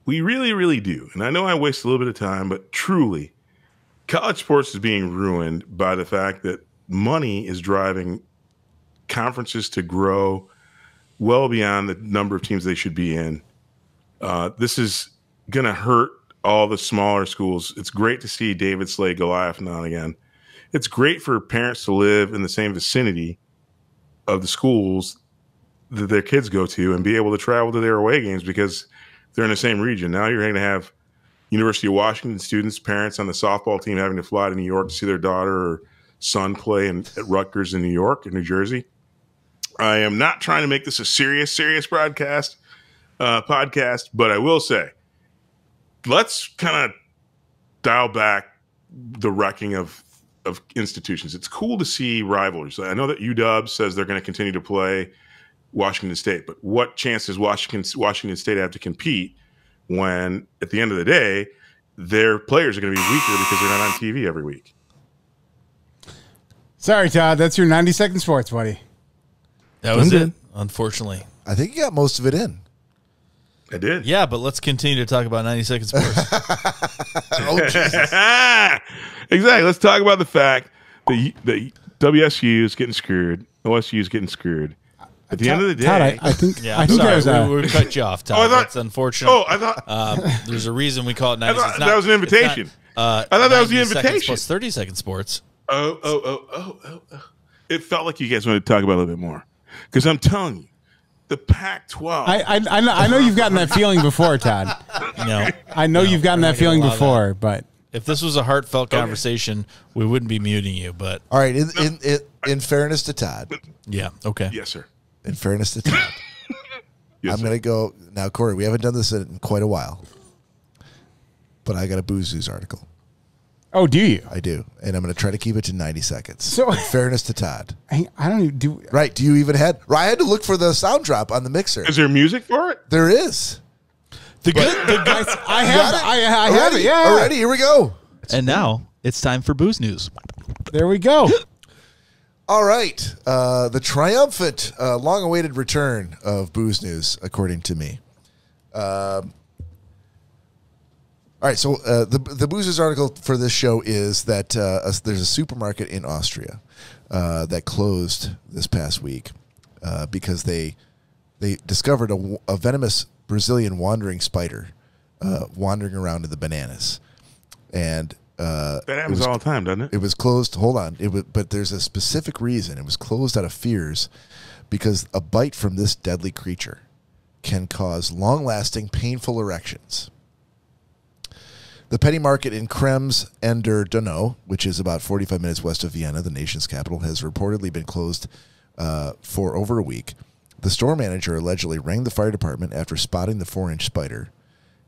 S4: We really, really do. And I know I waste a little bit of time, but truly, college sports is being ruined by the fact that money is driving conferences to grow well beyond the number of teams they should be in. This is going to hurt all the smaller schools. It's great to see David Slay Goliath now and again. It's great for parents to live in the same vicinity of the schools that their kids go to and be able to travel to their away games because they're in the same region. Now you're going to have University of Washington students, parents on the softball team having to fly to New York to see their daughter or son play at Rutgers in New York and New Jersey. I am not trying to make this a serious podcast, but I will say, let's kind of dial back the wrecking of institutions. It's cool to see rivalries. I know that UW says they're going to continue to play Washington State, but what chance does Washington State have to compete when, at the end of the day, their players are going to be weaker because they're not on TV every week?
S2: Sorry, Todd. That's your 90-second sports, buddy.
S3: That was it, unfortunately.
S1: I think you got most of it in.
S4: I did.
S3: Yeah, but let's continue to talk about 90-second sports.
S1: Oh, Jesus.
S4: Exactly. Let's talk about the fact that WSU is getting screwed. OSU is getting screwed. At the end of the day,
S2: Todd, I think
S3: Yeah,
S2: I think
S3: sorry,
S2: there's
S3: we cut you off, Todd.
S4: Oh, I thought-
S3: That's unfortunate.
S4: Oh, I thought
S3: There's a reason we call it 90
S4: thought that was an invitation. I thought that was the
S3: 90 seconds
S4: invitation.
S3: plus 30-second sports.
S4: Oh. It felt like you guys wanted to talk about it a little bit more. Because I'm telling you, the Pac-12.
S2: I know you've gotten that feeling before, Todd.
S3: No,
S2: I know you've gotten
S3: we're
S2: that
S3: not
S2: feeling
S3: gonna allow
S2: before, but
S3: if this was a heartfelt conversation, we wouldn't be muting you. But
S1: All right, in fairness to Todd,
S3: yeah, okay.
S4: Yes, sir.
S1: in fairness to Todd,
S4: Yes,
S1: I'm
S4: sir.
S1: going to go now, Cory. We haven't done this in quite a while, but I got a Booze News article.
S2: oh, do you?
S1: I do, and I'm going to try to keep it to 90 seconds.
S2: So-
S1: in fairness to Todd,
S2: I don't even do.
S1: right? Do you even had? I had to look for the sound drop on the mixer.
S4: Is there music for it?
S1: There is.
S3: The good.
S2: I have. I have
S1: Already?
S2: it. Yeah.
S1: Already? Here we go.
S10: And now it's time for Booze News.
S2: There we go.
S1: All right. The triumphant, long-awaited return of Booze News, according to me. All right. So the Booze News article for this show is that there's a supermarket in Austria that closed this past week because they discovered a venomous Brazilian wandering spider wandering around in the bananas. And
S4: that happens all the time, doesn't it?
S1: It was closed. Hold on. But there's a specific reason. It was closed out of fears because a bite from this deadly creature can cause long-lasting, painful erections. The penny market in Krems an der Donau, which is about 45 minutes west of Vienna, the nation's capital, has reportedly been closed for over a week. The store manager allegedly rang the fire department after spotting the 4-inch spider.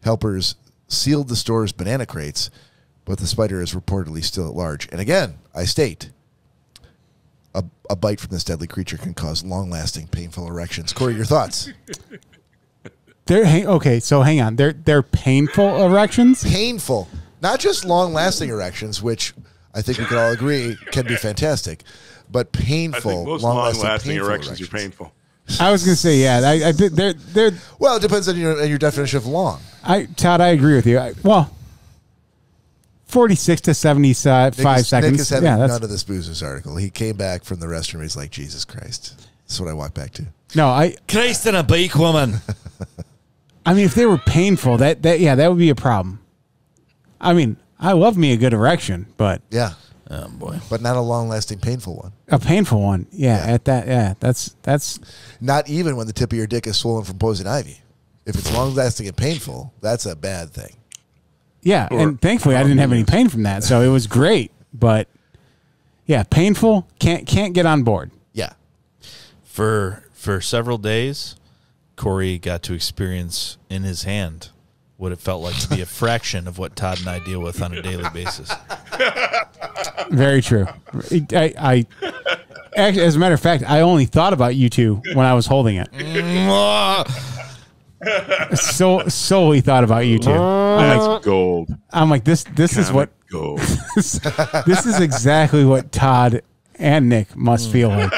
S1: Helpers sealed the store's banana crates, but the spider is reportedly still at large. And again, I state, a bite from this deadly creature can cause long-lasting, painful erections. Cory, your thoughts?
S2: Okay, so hang on. They're painful erections?
S1: Painful. Not just long-lasting erections, which I think we can all agree can be fantastic, but painful,
S4: I think most
S1: long-lasting
S4: long-lasting
S1: erections
S4: are painful.
S2: I was going to say, yeah. They're
S1: well, it depends on your definition of long.
S2: Todd, I agree with you. 46 to 75 seconds.
S1: Nick is having
S2: yeah,
S1: none of this Boozers article. He came back from the restroom. He's like, Jesus Christ. That's what I walked back to.
S2: No,
S3: Christ and a bike woman.
S2: I mean, if they were painful, that would be a problem. I mean, I love me a good erection, but
S1: yeah,
S3: oh boy,
S1: but not a long-lasting, painful one.
S2: A painful one, yeah. That's
S1: not even when the tip of your dick is swollen from poison ivy. If it's long-lasting and painful, that's a bad thing.
S2: Yeah, and thankfully I didn't have any pain from that, so it was great. But yeah, painful, can't get on board.
S1: Yeah,
S3: for several days, Cory got to experience in his hand what it felt like to be a fraction of what Todd and I deal with on a daily basis.
S2: Very true. I actually, as a matter of fact, I only thought about you two when I was holding it. Solely thought about you two.
S4: That's gold.
S2: I'm like, this is what
S4: gold.
S2: This is exactly what Todd and Nick must feel like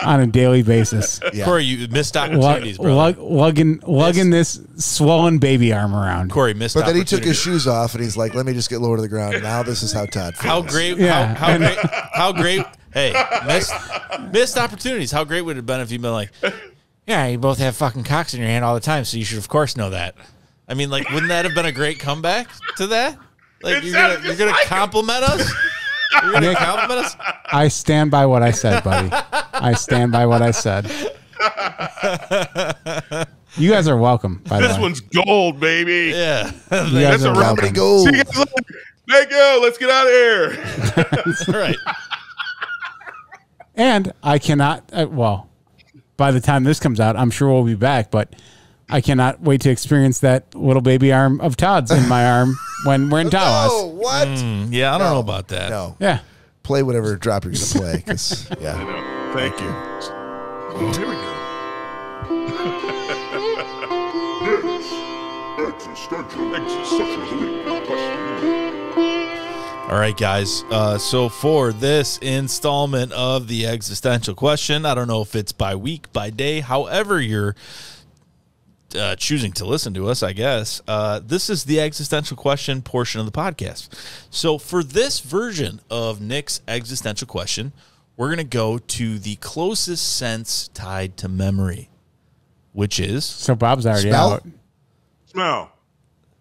S2: on a daily basis.
S3: Yeah. Cory, you missed opportunities, bro.
S2: Lugging this swollen baby arm around.
S3: Cory missed
S1: But then he took his shoes off and he's like, let me just get lower to the ground. Now this is how Todd feels.
S3: How great, how great, hey, missed opportunities. How great would it have been if you'd been like, yeah, you both have fucking cocks in your hand all the time, so you should, of course, know that. I mean, like, wouldn't that have been a great comeback to that? Like, you're gonna compliment us? You're gonna compliment us?
S2: I stand by what I said, buddy. I stand by what I said. You guys are welcome, by the way.
S4: This one's gold, baby.
S3: Yeah.
S4: That's a
S1: Romney gold.
S4: Let go. Let's get out of here.
S3: That's right.
S2: And I cannot, by the time this comes out, I'm sure we'll be back, but I cannot wait to experience that little baby arm of Todd's in my arm when we're in Tawas.
S1: Oh, what?
S3: Yeah, I don't know about that.
S1: No.
S2: Yeah.
S1: Play whatever drop you're going to play. Yeah.
S4: I know. Thank you. Oh, here we go.
S3: All right, guys. So for this installment of the existential question, I don't know if it's by week, by day, however you're choosing to listen to us, I guess. This is the existential question portion of the podcast. So for this version of Nick's existential question, we're going to go to the closest sense tied to memory, which is...
S2: So Bob's already
S1: Smell?
S2: out.
S4: Smell.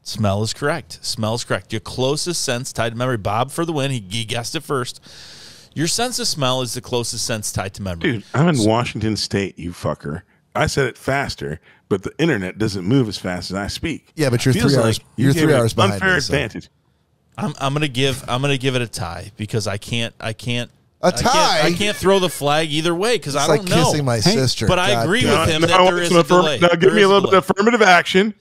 S3: Smell is correct. Smell is correct. Your closest sense tied to memory. Bob for the win. He guessed it first. Your sense of smell is the closest sense tied to memory.
S4: Dude, I'm in Washington State, you fucker. I said it faster, but the internet doesn't move as fast as I speak.
S1: Yeah, but you're
S4: Feels
S1: 3 hours.
S4: like
S1: You're
S4: gave
S1: 3
S4: me
S1: hours behind
S4: unfair
S1: me. So.
S4: advantage.
S3: I'm gonna give it a tie because I can't
S1: A tie?
S3: I can't throw the flag either way because I
S1: It's
S3: don't
S1: like
S3: know.
S1: kissing my sister.
S3: But I
S1: God
S3: agree
S1: damn
S3: with
S1: it.
S3: him that there is a delay.
S4: Now give me a little bit of affirmative action.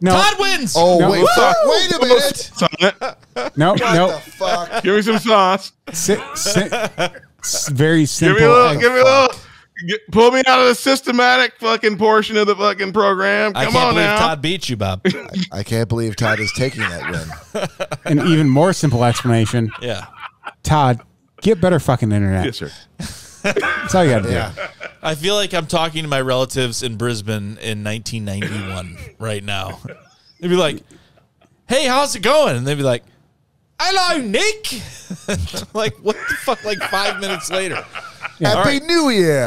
S2: No.
S3: Todd wins.
S1: Oh,
S2: No.
S1: wait. Fuck, wait a minute.
S2: No,
S1: What the fuck?
S4: Give me some sauce.
S2: Very simple.
S4: Give me a little. Pull me out of the systematic fucking portion of the fucking program.
S3: I
S4: Come
S3: can't
S4: on
S3: believe
S4: now.
S3: Todd beat you, Bob.
S1: I can't believe Todd is taking that win.
S2: An even more simple explanation.
S3: Yeah.
S2: Todd, get better fucking internet.
S4: Yes, sir.
S2: That's all you got to do.
S1: Yeah.
S3: I feel like I'm talking to my relatives in Brisbane in 1991 right now. They'd be like, hey, how's it going? And they'd be like, hello, Nick. Like, what the fuck? Like 5 minutes later.
S1: Happy New Year.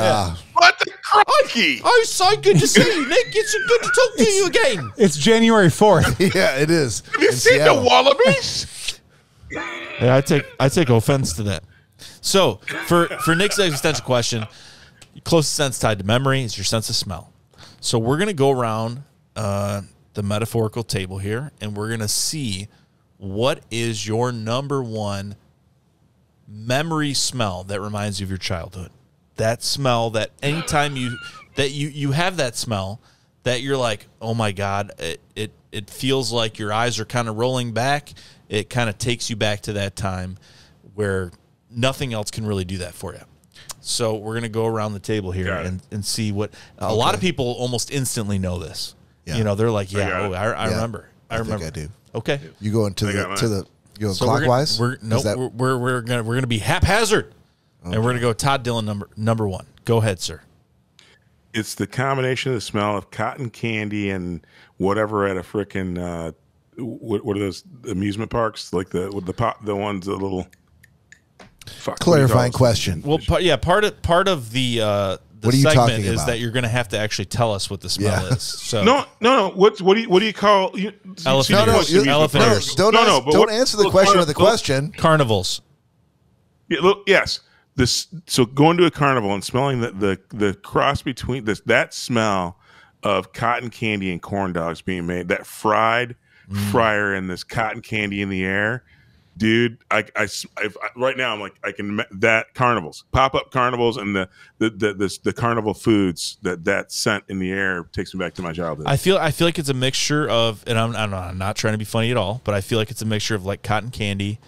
S4: What the crikey?
S3: Oh, so good to see you, Nick. It's good to talk to you again.
S2: It's January 4th.
S1: Yeah, it is.
S4: Have you seen the wallabies?
S3: Yeah, I take offense to that. So for Nick's existential question, closest sense tied to memory is your sense of smell. So we're gonna go around the metaphorical table here, and we're gonna see what is your number one memory smell that reminds you of your childhood. That smell that anytime you have that smell that you're like, oh my God, it feels like your eyes are kind of rolling back. It kind of takes you back to that time where nothing else can really do that for you. So we're going to go around the table here and see what a lot of people almost instantly know this. Yeah. You know, they're like, I remember. I remember.
S1: I do.
S3: Okay.
S1: You go into the you go clockwise?
S3: We're gonna be haphazard. Okay. And we're gonna go Todd Dillon number one. Go ahead, sir.
S4: It's the combination of the smell of cotton candy and whatever at a frickin' what are those amusement parks, like the ones, the little
S1: clarifying question.
S3: Well, part of the
S1: what are you
S3: segment
S1: talking
S3: is
S1: about?
S3: that you're going to have to actually tell us what the smell is. So
S4: no. What do you call
S3: elephant ears? Elephant ears.
S1: Don't answer the question with the question.
S3: Carnivals.
S4: Yeah, look, yes. So going to a carnival and smelling the cross between that smell of cotton candy and corn dogs being made, that fried fryer and this cotton candy in the air, dude. I right now I'm like, I can that carnivals, pop-up carnivals, and the carnival foods, that scent in the air takes me back to my childhood.
S3: I feel like it's a mixture of, and I'm not trying to be funny at all, but I feel like it's a mixture of like cotton candy,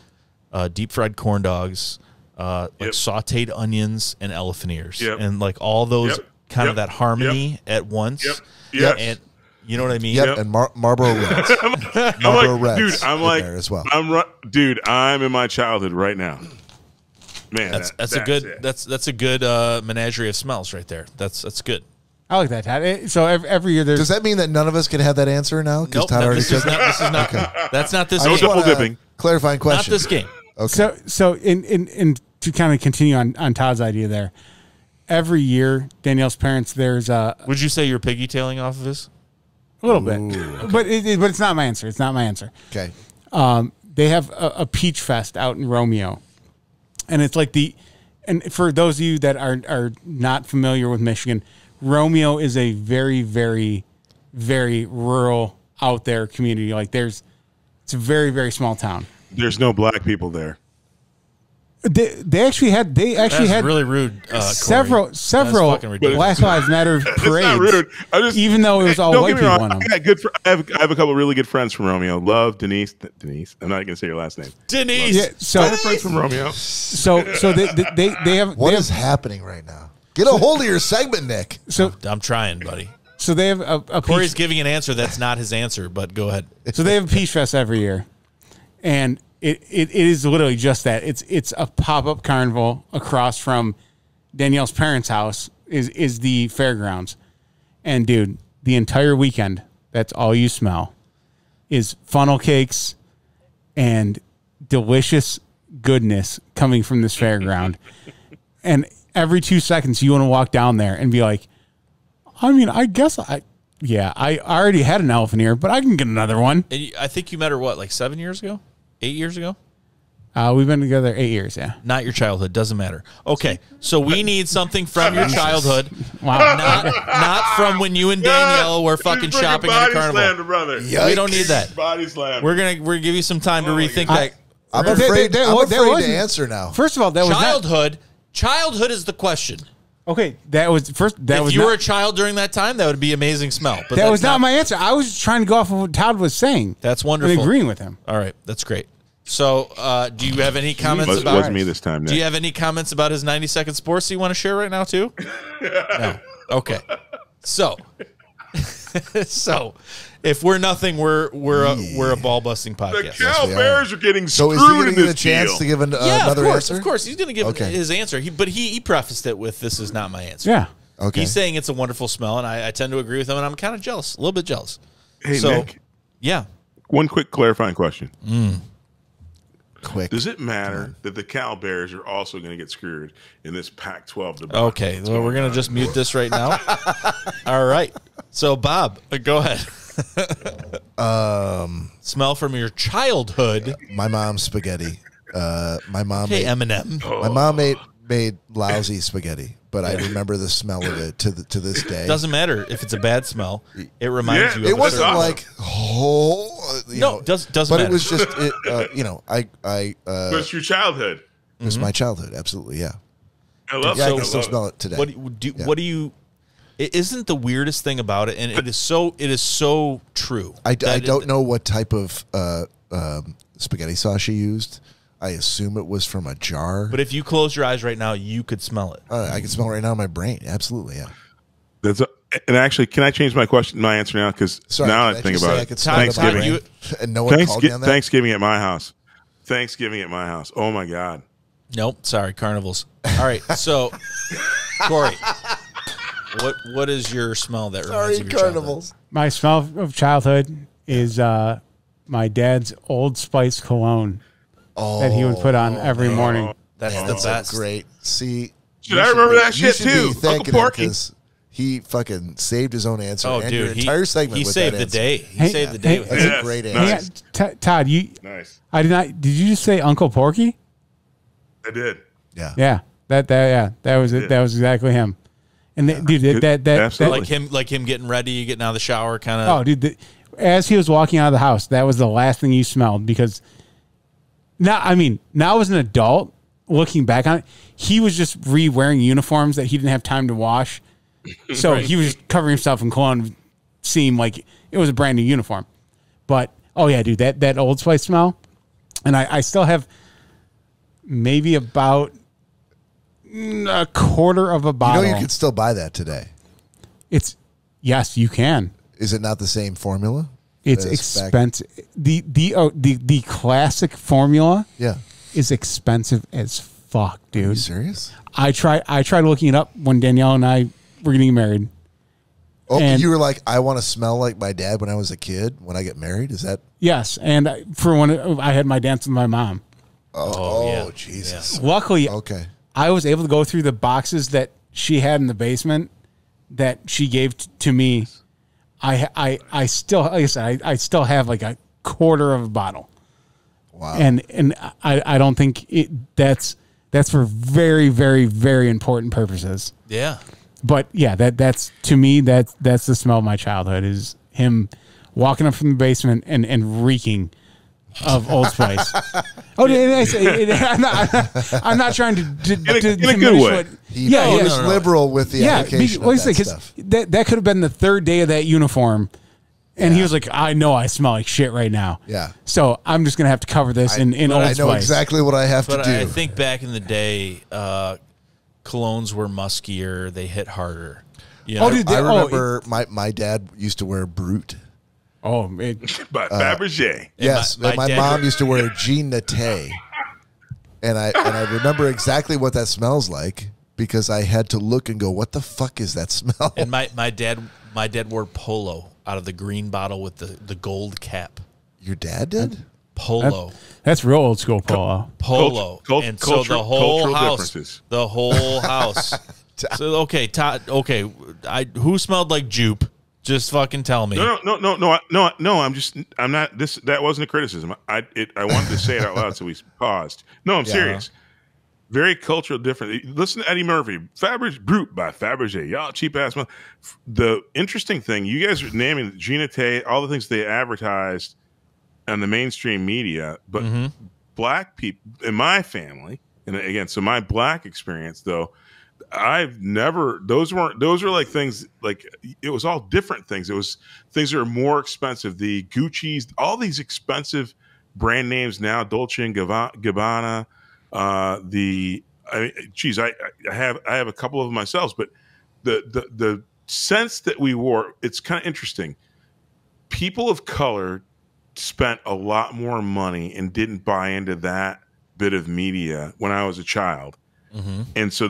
S3: deep fried corn dogs, like sauteed onions and elephant ears, and like all those kind of that harmony at once. And you know what I mean?
S1: Yep. And Marlboro Reds.
S4: Marlboro Reds. Dude, I'm like,
S1: there as well.
S4: I'm in my childhood right now. Man,
S3: that's a good menagerie of smells right there. That's good.
S2: I like that, Todd. So every year there's.
S1: Does that mean that none of us can have that answer now?
S3: Nope. This is not. Okay. That's not this.
S4: No double dipping.
S1: Clarifying question.
S3: Not this game.
S1: Okay.
S2: So in to kind of continue on Todd's idea there. Every year, Danielle's parents, there's a.
S3: Would you say you're piggy-tailing off of this?
S2: A little bit, okay. but it's not my answer. It's not my answer.
S1: Okay.
S2: They have a peach fest out in Romeo, and it's like and for those of you that are not familiar with Michigan, Romeo is a very, very, very rural out there community. Like it's a very, very small town.
S4: There's no black people there.
S2: They actually had
S3: really rude.
S2: Several Black Lives Matter parades. Not rude. Even though it was all white people on them.
S4: I have a couple of really good friends from Romeo. Love Denise. I'm not going to say your last name.
S3: Denise.
S2: Yeah, so
S4: I have friends from Romeo.
S2: So they have.
S1: What is happening right now? Get a hold of your segment, Nick.
S2: So
S3: I'm trying, buddy.
S2: So they have a
S3: Corey's giving an answer that's not his answer, but go ahead.
S2: So they have a peach fest every year, and it is literally just that. It's a pop-up carnival across from Danielle's parents' house is the fairgrounds. And dude, the entire weekend, that's all you smell is funnel cakes and delicious goodness coming from this fairground. And every 2 seconds you want to walk down there and be like, I mean, I guess I already had an elephant ear, but I can get another one.
S3: And I think you met her, what, like 7 years ago? 8 years ago?
S2: We've been together 8 years, yeah.
S3: Not your childhood. Doesn't matter. Okay, so we need something from your childhood.
S2: Wow.
S3: Not from when you and Danielle were fucking shopping at a carnival.
S4: Slammed, brother.
S3: We don't need that.
S4: Body slam.
S3: We're gonna give you some time to rethink that.
S1: I'm afraid to answer now.
S2: First of all, that was
S3: childhood. Childhood is the question.
S2: Okay, that was first.
S3: If you were a child during that time, that would be amazing smell. But
S2: that was not my answer. I was trying to go off of what Todd was saying.
S3: That's wonderful.
S2: And agreeing with him.
S3: All right, that's great. So, do you have any comments about?
S4: Was me this time, Nick.
S3: Do you have any comments about his 90-second sports you want to share right now too? No. Okay. So, if we're nothing, we're a ball busting podcast.
S4: The Cal Bears are getting
S1: so
S4: screwed.
S1: So is he going
S4: to
S1: get a chance to give another answer?
S3: Of course, he's going to give his answer. But he prefaced it with, "This is not my answer."
S2: Yeah.
S1: Okay.
S3: He's saying it's a wonderful smell, and I tend to agree with him, and I'm kind of jealous, a little bit jealous.
S4: Hey, Nick.
S3: Yeah.
S4: One quick clarifying question.
S1: quick.
S4: Does it matter that the Cal Bears are also going to get screwed in this Pac-12 debate?
S3: Okay, well, we're going to just mute this right now. All right. So, Bob, go ahead. Smell from your childhood.
S1: My mom's spaghetti. My mom.
S3: Hey,
S1: made,
S3: Eminem.
S1: My mom made lousy spaghetti, but I remember the smell of it to this day.
S3: Doesn't matter if it's a bad smell. It reminds you. Of
S1: It wasn't
S3: certain-
S1: like
S3: doesn't
S1: but
S3: matter.
S1: it was just
S4: But it's your childhood.
S1: It was my childhood, absolutely, yeah.
S4: I love
S1: I
S4: it.
S1: can still smell it today.
S3: What do you? It isn't the weirdest thing about it, and it is so true.
S1: I don't know what type of spaghetti sauce she used. I assume it was from a jar.
S3: But if you close your eyes right now, you could smell it.
S1: I can smell it right now in my brain. Absolutely, yeah.
S4: And actually, can I change my answer now? Because now I think about it. Thanksgiving.
S1: And no one called me on that?
S4: Thanksgiving at my house. Thanksgiving at my house. Oh my God.
S3: Nope. Sorry, carnivals. All right. So, Cory, what is your smell that reminds you of your
S1: carnivals.
S2: My smell of childhood is my dad's Old Spice cologne that he would put on every morning.
S3: That's the best.
S1: Great. See,
S4: Should I remember that shit too?
S1: Thanking
S4: Uncle
S1: him
S4: Porky.
S1: because he fucking saved his own answer.
S3: Oh,
S1: and
S3: dude,
S1: your entire segment.
S3: He
S1: with
S3: saved
S1: that
S3: the
S1: answer.
S3: day. He saved the day. With
S1: That's
S3: that.
S1: a great
S4: Nice.
S1: answer.
S2: Todd, you.
S4: Nice.
S2: I did not. Did you just say Uncle Porky?
S4: I did.
S1: Yeah.
S2: Yeah. That was it. That was exactly him. And dude, that
S4: Absolutely.
S3: like him getting ready, getting out of the shower, kind of.
S2: Oh, dude, as he was walking out of the house, that was the last thing you smelled because. Now as an adult, looking back on it, he was just re-wearing uniforms that he didn't have time to wash. So he was just covering himself in cologne, seemed like it was a brand new uniform. But, oh yeah, dude, that Old Spice smell. And I still have maybe about a quarter of a bottle.
S1: You can still buy that today.
S2: Yes, you can.
S1: Is it not the same formula?
S2: It's expensive. The classic formula is expensive as fuck, dude.
S1: Are you serious?
S2: I tried looking it up when Danielle and I were getting married.
S1: Oh,
S2: And-
S1: you were like, I want to smell like my dad when I was a kid. When I get married, is that?
S2: Yes, and for when I had my dance with my mom.
S1: Oh, Jesus.
S2: Luckily,
S1: Okay.
S2: I was able to go through the boxes that she had in the basement that she gave to me. I still, like I said, I still have like a quarter of a bottle.
S1: Wow.
S2: And I don't think that's for very, very, very important purposes.
S3: Yeah.
S2: But yeah, that's to me that's the smell of my childhood is him walking up from the basement and reeking of Old Spice. I'm not trying to
S4: in a good
S2: diminish
S4: way.
S2: what.
S1: He was liberal with the application of that stuff.
S2: That could have been the third day of that uniform, and he was like, "I know I smell like shit right now."
S1: Yeah.
S2: So I'm just gonna have to cover this in Old
S1: I
S2: Spice.
S1: know exactly what I have
S3: But
S1: to do.
S3: I think back in the day, colognes were muskier. They hit harder. You know?
S2: Oh, dude,
S1: I remember my dad used to wear Brute.
S2: Oh,
S4: By Fabergé.
S1: Yes,
S3: my
S1: and my
S3: dad-
S1: mom used to wear Jean Nate, and I remember exactly what that smells like because I had to look and go, "What the fuck is that smell?"
S3: And my dad wore Polo out of the green bottle with the gold cap.
S1: Your dad did?
S3: Polo.
S2: that's real old school polo.
S3: Polo. And so the whole
S4: cultural
S3: house.
S4: differences.
S3: The whole house. So okay, Todd. Okay, who smelled like Jupe? Just fucking tell me.
S4: No. I'm not. That wasn't a criticism. I wanted to say it out loud, so we paused. No, I'm serious. Very cultural different. Listen to Eddie Murphy, Brute by Fabergé. Y'all cheap ass. The interesting thing, you guys are naming Gina Tay, all the things they advertised on the mainstream media, but black people in my family, and again, so my black experience though. I've never. Those were like things like it was all different things. It was things that are more expensive. The Gucci's, all these expensive brand names now, Dolce and Gabbana. I have a couple of them myself, but the sense that we wore, it's kind of interesting. People of color spent a lot more money and didn't buy into that bit of media when I was a child. And so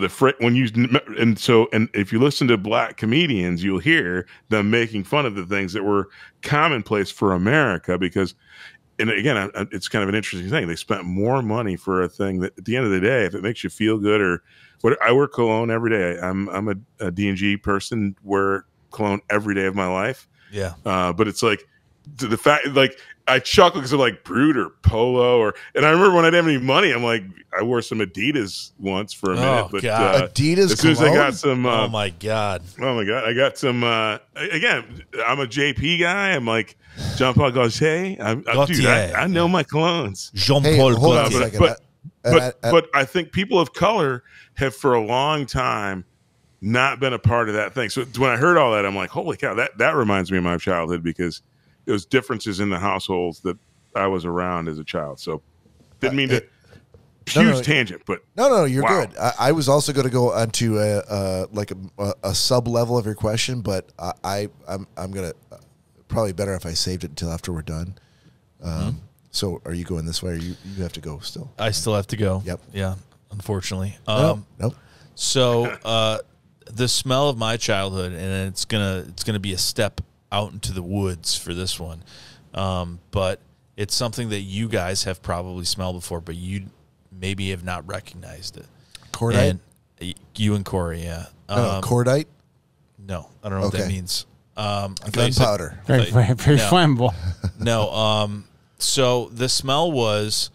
S4: and if you listen to black comedians, you'll hear them making fun of the things that were commonplace for America because and again, it's kind of an interesting thing. They spent more money for a thing that, at the end of the day, if it makes you feel good or what, I wear cologne every day. I'm a D&G person, wear cologne every day of my life.
S3: Yeah.
S4: But it's like the fact, like I chuckle because of like Brute or Polo and I remember when I didn't have any money, I'm like, I wore some Adidas once for a minute, but
S1: Adidas
S4: as soon as I
S1: cologne?
S4: got some,
S3: oh my God,
S4: I got some. Again, I'm a JP guy. I'm like Jean-Paul Gaultier. Dude, I know my colognes.
S3: Jean-Paul
S1: hold on a
S3: Gaultier.
S1: second.
S4: But I think people of color have for a long time not been a part of that thing. So when I heard all that, I'm like, holy cow, that reminds me of my childhood because there was differences in the households that I was around as a child. So didn't mean to huge tangent, but
S1: no, you're
S4: wow.
S1: good. I was also going to go onto a sub level of your question, but I'm gonna probably better if I saved it until after we're done. So are you going this way? Or you have to go still?
S3: I still have to go.
S1: Yep.
S3: Yeah. Unfortunately.
S1: Nope.
S3: So the smell of my childhood, and it's gonna be a step out into the woods for this one, but it's something that you guys have probably smelled before, but you maybe have not recognized it.
S1: Cordite?
S3: And you and Cory, yeah.
S1: Cordite?
S3: No, I don't know what that means.
S1: Gunpowder.
S2: Very flammable.
S3: No. So the smell was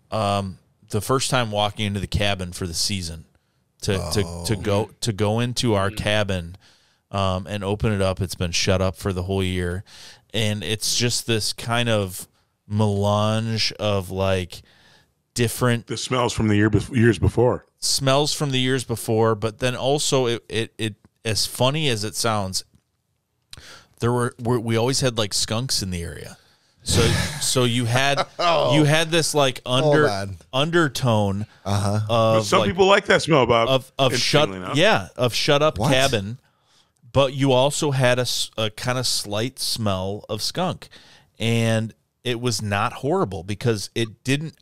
S3: the first time walking into the cabin for the season to go into our cabin and open it up. It's been shut up for the whole year, and it's just this kind of melange of like different.
S4: The smells from the years before.
S3: Smells from the years before, but then also it as funny as it sounds, we always had like skunks in the area. So you had this like undertone of
S4: some people like that smell, Bob,
S3: of shut up cabin, but you also had a kind of slight smell of skunk, and it was not horrible because it didn't.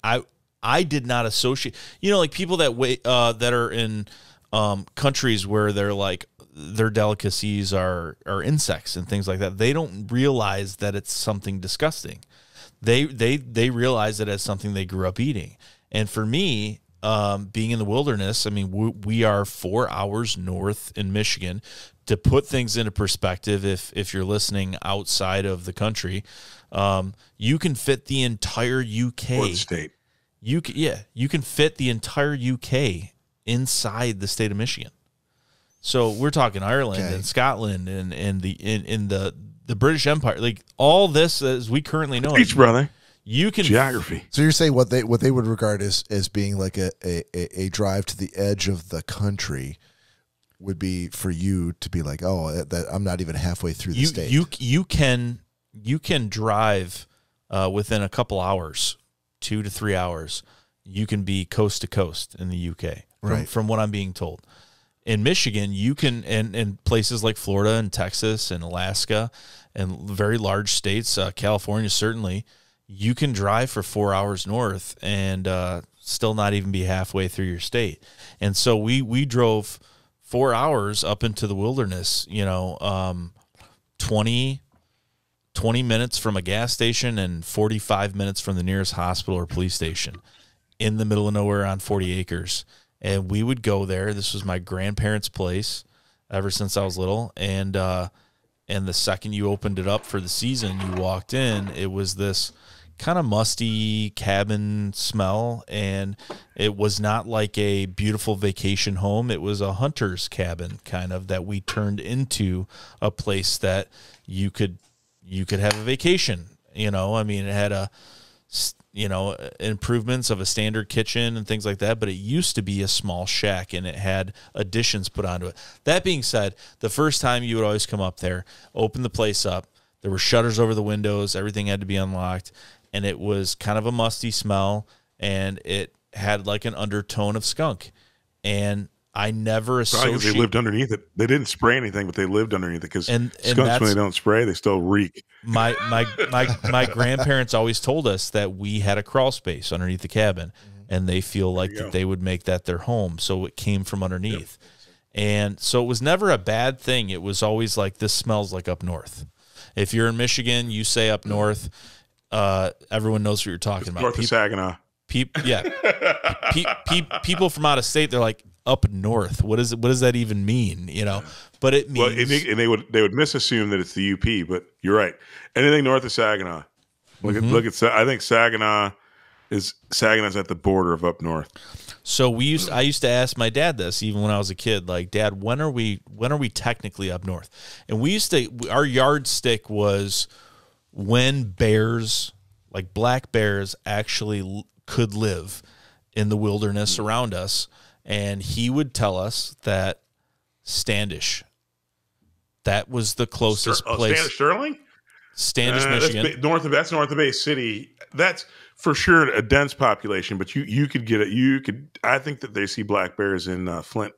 S3: I did not associate. You know, like people that are in countries where they're like their delicacies are insects and things like that. They don't realize that it's something disgusting. They realize it as something they grew up eating. And for me, being in the wilderness, I mean, we are 4 hours north in Michigan. To put things into perspective, if you're listening outside of the country, you can fit the entire UK.
S4: Or the state.
S3: You can fit the entire UK inside the state of Michigan. So we're talking Ireland and Scotland and the British Empire, like all this as we currently know.
S4: Each brother.
S3: You can
S4: geography.
S1: So you're saying what they would regard as being like a drive to the edge of the country would be for you to be like, oh, that I'm not even halfway through the state.
S3: You can drive within a couple hours, 2 to 3 hours. You can be coast to coast in the UK, from what I'm being told. In Michigan, you can, and places like Florida and Texas and Alaska and very large states, California certainly, you can drive for 4 hours north and still not even be halfway through your state. And so we drove 4 hours up into the wilderness, 20 minutes from a gas station and 45 minutes from the nearest hospital or police station in the middle of nowhere on 40 acres. And we would go there. This was my grandparents' place ever since I was little. And the second you opened it up for the season, you walked in, it was this kind of musty cabin smell. And it was not like a beautiful vacation home. It was a hunter's cabin kind of that we turned into a place that you could have a vacation. I mean, it had improvements of a standard kitchen and things like that, but it used to be a small shack and it had additions put onto it. That being said, the first time you would always come up there, open the place up, there were shutters over the windows, everything had to be unlocked, and it was kind of a musty smell, and it had like an undertone of skunk. And I never associated.
S4: They lived underneath it. They didn't spray anything, but they lived underneath it because skunks, when they don't spray, they still reek.
S3: My grandparents always told us that we had a crawl space underneath the cabin, and they feel like that they would make that their home, so it came from underneath. Yep. And so it was never a bad thing. It was always like, this smells like up north. If you're in Michigan, you say up north. everyone knows what you're talking about.
S4: North of Saginaw.
S3: People from out of state, they're like, up north. What does that even mean? You know, but it means.
S4: Well, and they would misassume that it's the UP, but you're right. Anything north of Saginaw. Look at. I think Saginaw's at the border of up north.
S3: So I used to ask my dad this even when I was a kid, like, Dad, when are we technically up north? And our yardstick was when bears, like black bears, actually could live in the wilderness around us. And he would tell us that Standish, that was the closest place.
S4: Sterling?
S3: Standish, Michigan.
S4: That's north of Bay City. That's for sure a dense population, but you could get it. I think that they see black bears in Flint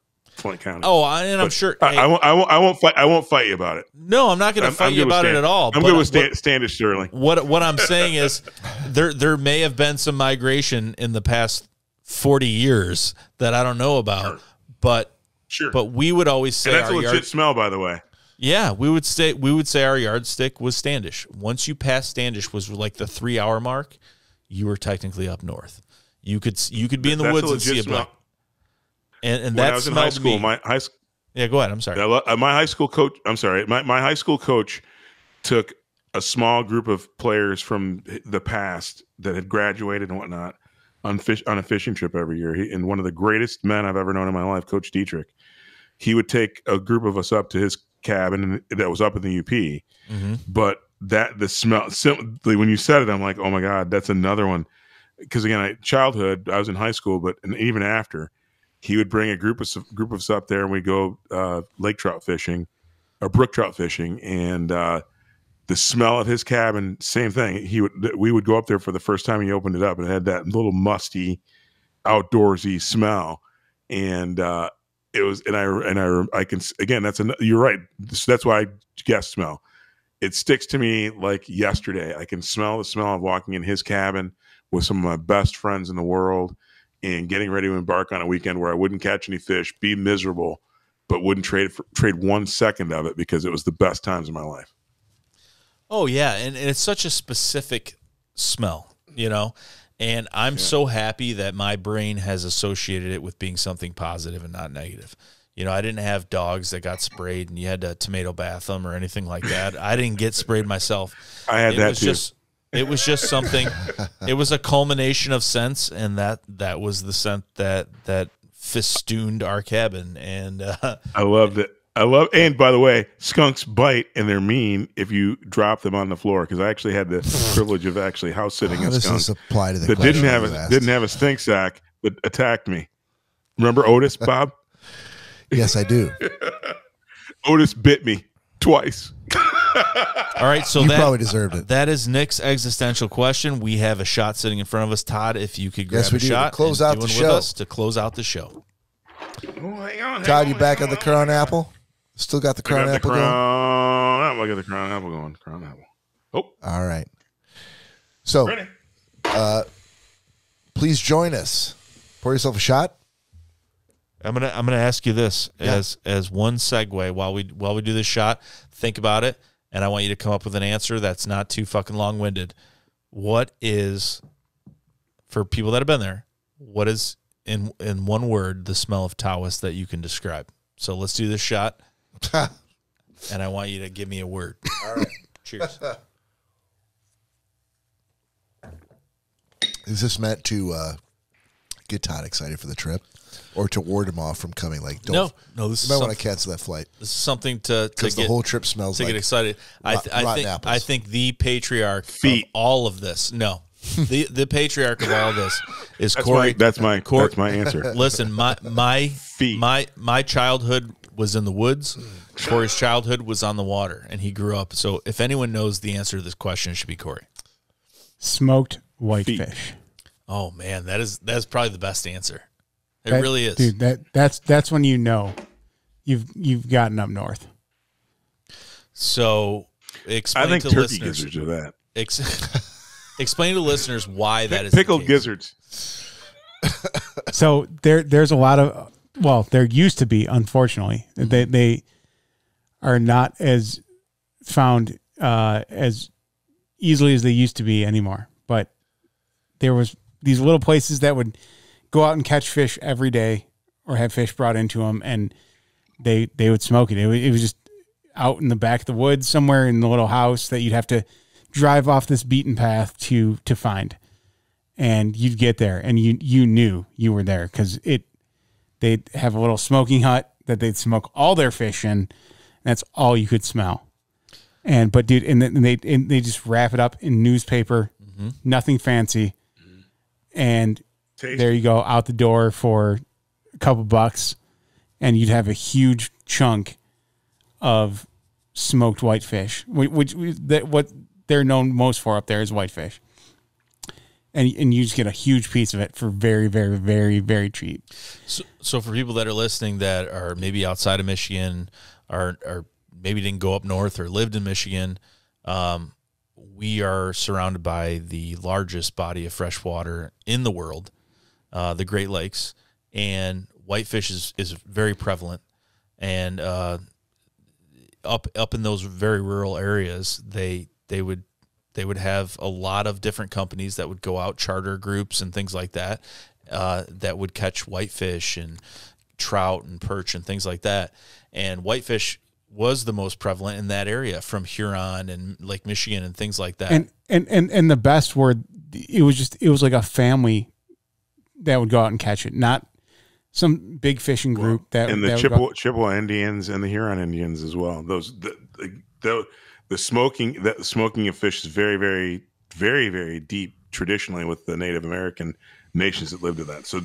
S4: County.
S3: Oh, I'm sure.
S4: I won't fight you about it.
S3: No, I'm not going to fight you about it at all.
S4: I'm good with Standish Sterling.
S3: What I'm saying is there may have been some migration in the past 40 years that I don't know about, but we would always say,
S4: and that's a legit smell, by the way.
S3: Yeah, we would say our yardstick was Standish. Once you passed Standish was like the 3-hour mark, you were technically up north. You could be in the woods and see a black. And that smelled high school, yeah, go ahead. I'm sorry.
S4: My high school coach. I'm sorry. My high school coach took a small group of players from the past that had graduated and whatnot on a fishing trip every year. And one of the greatest men I've ever known in my life, Coach Dietrich, he would take a group of us up to his cabin that was up in the UP.
S3: Mm-hmm.
S4: But the smell, simply when you said it, I'm like, oh my God, that's another one. Because again, childhood, I was in high school, and even after, he would bring a group of us up there, and we go lake trout fishing or brook trout fishing, and the smell of his cabin, same thing. We would go up there for the first time. He opened it up, and it had that little musty, outdoorsy smell, and it was. And I can again. You're right. That's why I guess smell. It sticks to me like yesterday. I can smell the smell of walking in his cabin with some of my best friends in the world, and getting ready to embark on a weekend where I wouldn't catch any fish, be miserable, but wouldn't trade 1 second of it because it was the best times of my life.
S3: Oh, yeah, and it's such a specific smell, you know, and I'm so happy that my brain has associated it with being something positive and not negative. You know, I didn't have dogs that got sprayed and you had to tomato bath them or anything like that. I didn't get sprayed myself.
S4: I had that too.
S3: It was just something. It was a culmination of scents, and that was the scent that festooned our cabin. And
S4: I loved it. And by the way, skunks bite and they're mean if you drop them on the floor. Because I actually had the privilege of actually house sitting a skunk that didn't have a stink sack but attacked me. Remember Otis, Bob?
S1: Yes, I do.
S4: Otis bit me twice.
S3: All right, so
S1: you probably deserved it.
S3: That is Nick's existential question. We have a shot sitting in front of us. Todd, if you could grab a shot
S1: to close out the show.
S3: To close out the show.
S4: Oh, hang on.
S1: Todd, you back on the Crown Apple? Still got the Crown Apple going?
S4: I got the Crown Apple going. Crown Apple. Oh.
S1: All right. So, please join us. Pour yourself a shot.
S3: I'm gonna ask you this as one segue while we do this shot. Think about it, and I want you to come up with an answer that's not too fucking long-winded. What is, for people that have been there, what is in one word the smell of Taoist that you can describe? So let's do this shot, and I want you to give me a word.
S1: All right.
S3: Cheers.
S1: Is this meant to get Todd excited for the trip? Or to ward him off from coming, like
S3: no. This is
S1: want to cancel that flight.
S3: This is something to get
S1: the whole trip smells
S3: to
S1: like
S3: get excited. I think the patriarch of all of this. No, the patriarch of all of this is Cory.
S4: That's my answer.
S3: Listen, my childhood was in the woods. Cory's childhood was on the water, and he grew up. So if anyone knows the answer to this question, it should be Cory.
S2: Smoked whitefish.
S3: Oh man, that's probably the best answer. It really is,
S2: dude. That's when you know you've gotten up north.
S3: So explain
S4: I think
S3: to
S4: turkey
S3: listeners,
S4: gizzards are that.
S3: Explain to listeners why that is
S4: pickled
S3: the case.
S4: gizzards.
S2: So there's a lot of, well, there used to be, unfortunately, they are not as found as easily as they used to be anymore. But there was these little places that would go out and catch fish every day or have fish brought into them, and they would smoke it. It was just out in the back of the woods somewhere in the little house that you'd have to drive off this beaten path to find. And you'd get there and you knew you were there because they'd have a little smoking hut that they'd smoke all their fish in. And that's all you could smell. But dude, and they just wrap it up in newspaper, nothing fancy. And there you go, out the door for a couple bucks, and you'd have a huge chunk of smoked whitefish, what they're known most for up there is whitefish. And you just get a huge piece of it for very, very, very, very cheap.
S3: So for people that are listening that are maybe outside of Michigan or maybe didn't go up north or lived in Michigan, we are surrounded by the largest body of fresh water in the world, the Great Lakes, and whitefish is very prevalent. And up in those very rural areas, they would have a lot of different companies that would go out, charter groups and things like that, that would catch whitefish and trout and perch and things like that. And whitefish was the most prevalent in that area, from Huron and Lake Michigan and things like that.
S2: And the best were, it was like a family that would go out and catch it, not some big fishing group
S4: and the Chippewa Indians and the Huron Indians as well. The smoking of fish is very, very, very, very deep traditionally with the Native American nations that lived to that. So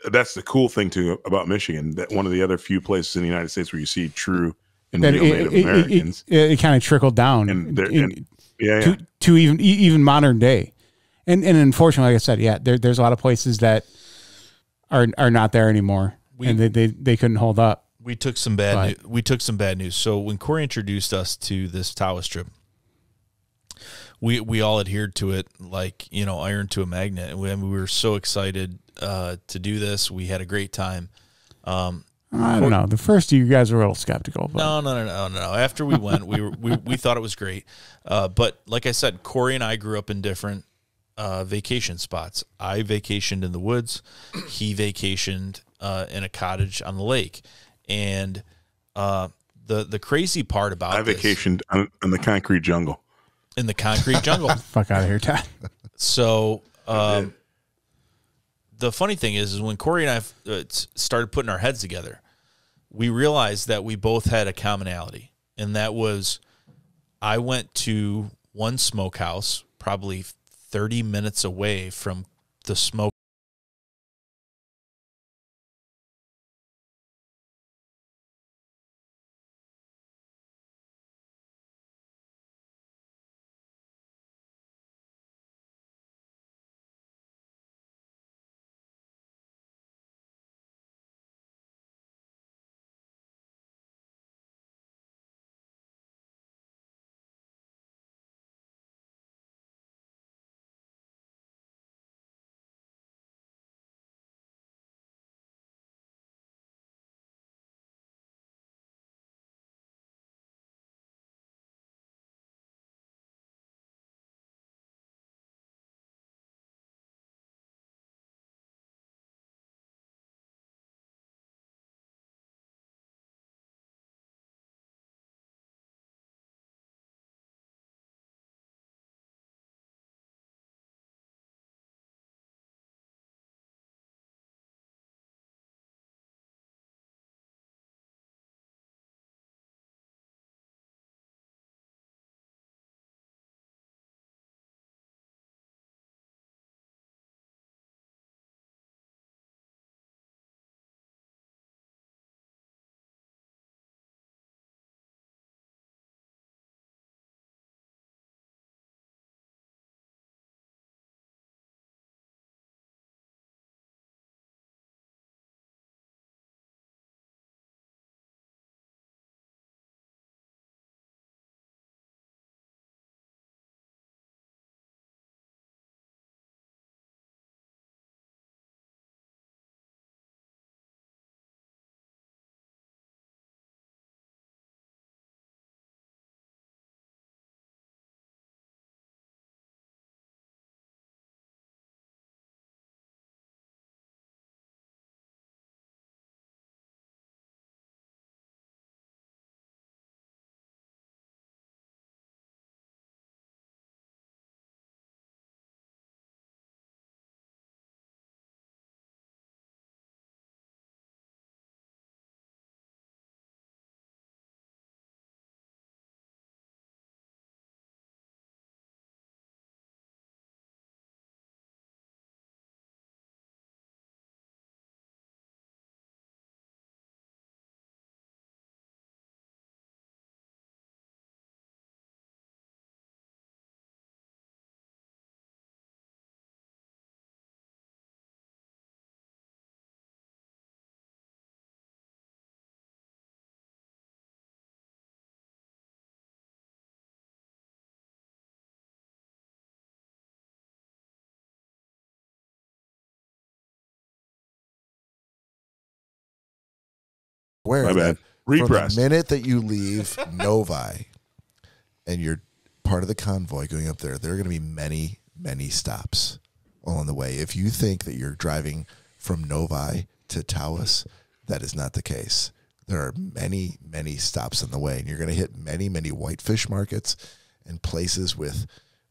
S4: that's the cool thing too about Michigan. That one of the other few places in the United States where you see true and real Native Americans.
S2: It kind of trickled down to even modern day. And unfortunately, like I said, there's a lot of places that are not there anymore, and they couldn't hold up.
S3: We took some bad news. So when Cory introduced us to this Taoist trip, we all adhered to it like, iron to a magnet. And we were so excited to do this. We had a great time.
S2: I don't know. The first of you guys were a little skeptical. But.
S3: No. After we went, we thought it was great. But like I said, Cory and I grew up in different vacation spots. I vacationed in the woods. He vacationed in a cottage on the lake. And the crazy part about
S4: I vacationed in the concrete jungle.
S3: In the concrete jungle.
S2: Fuck out of here, Todd.
S3: So the funny thing is when Cory and I started putting our heads together, we realized that we both had a commonality, and that was I went to one smokehouse probably 30 minutes away from the smoke.
S1: aware
S4: My
S1: that
S4: bad.
S1: from
S4: Repressed.
S1: the minute that you leave Novi and you're part of the convoy going up there are going to be many, many stops along the way. If you think that you're driving from Novi to Taos, that is not the case. There are many, many stops on the way, and you're going to hit many, many whitefish markets and places with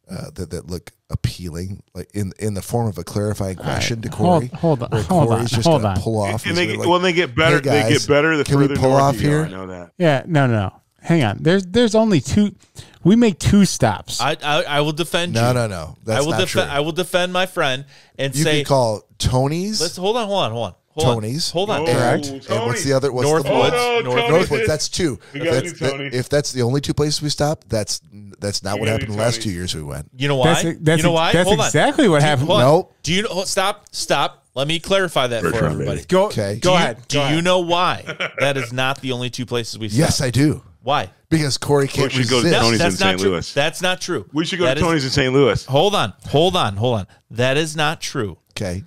S1: that look appealing, like in the form of a clarifying question to Cory.
S2: Hold on.
S1: Corey's just going to pull off.
S4: And they get better.
S1: Hey guys,
S4: they get better the
S1: can we
S4: further
S1: pull
S4: north
S1: off
S4: you go.
S1: here?
S4: I know that.
S2: Yeah, no. Hang on. There's only 2. We make 2 stops.
S3: I will defend you.
S1: No. That's not true.
S3: I will defend my friend and
S1: You
S3: say
S1: can call Tony's.
S3: let's hold on.
S1: Tony's.
S3: Hold on.
S1: And,
S4: Tony's.
S1: and what's the other? What's
S3: Northwoods.
S1: the one?
S4: Oh, no, Tony's.
S1: Northwoods. That's 2.
S4: We gotta do Tony's.
S1: If that's the only 2 places we stop, that's not what
S4: gotta
S1: happened
S4: do
S1: the last
S4: Tony's.
S1: 2 years we went.
S3: You know why?
S2: That's
S3: you know why?
S2: That's
S3: Hold on.
S2: exactly what happened.
S3: Hold on.
S1: Nope.
S3: Do you know? Stop. Let me clarify that for
S4: Bertrand,
S3: everybody.
S4: baby.
S2: Go
S1: Okay.
S2: ahead.
S3: Do you know why that is not the only 2 places we stop?
S1: Yes, I do.
S3: Why?
S1: Because Cory can't
S4: should go to
S1: resist.
S4: Tony's in
S3: That's not
S4: St.
S3: true.
S4: Louis.
S3: That's not true.
S4: We should go
S3: That
S4: to
S3: is-
S4: Tony's in St. Louis.
S3: Hold on. That is not true.
S1: Okay.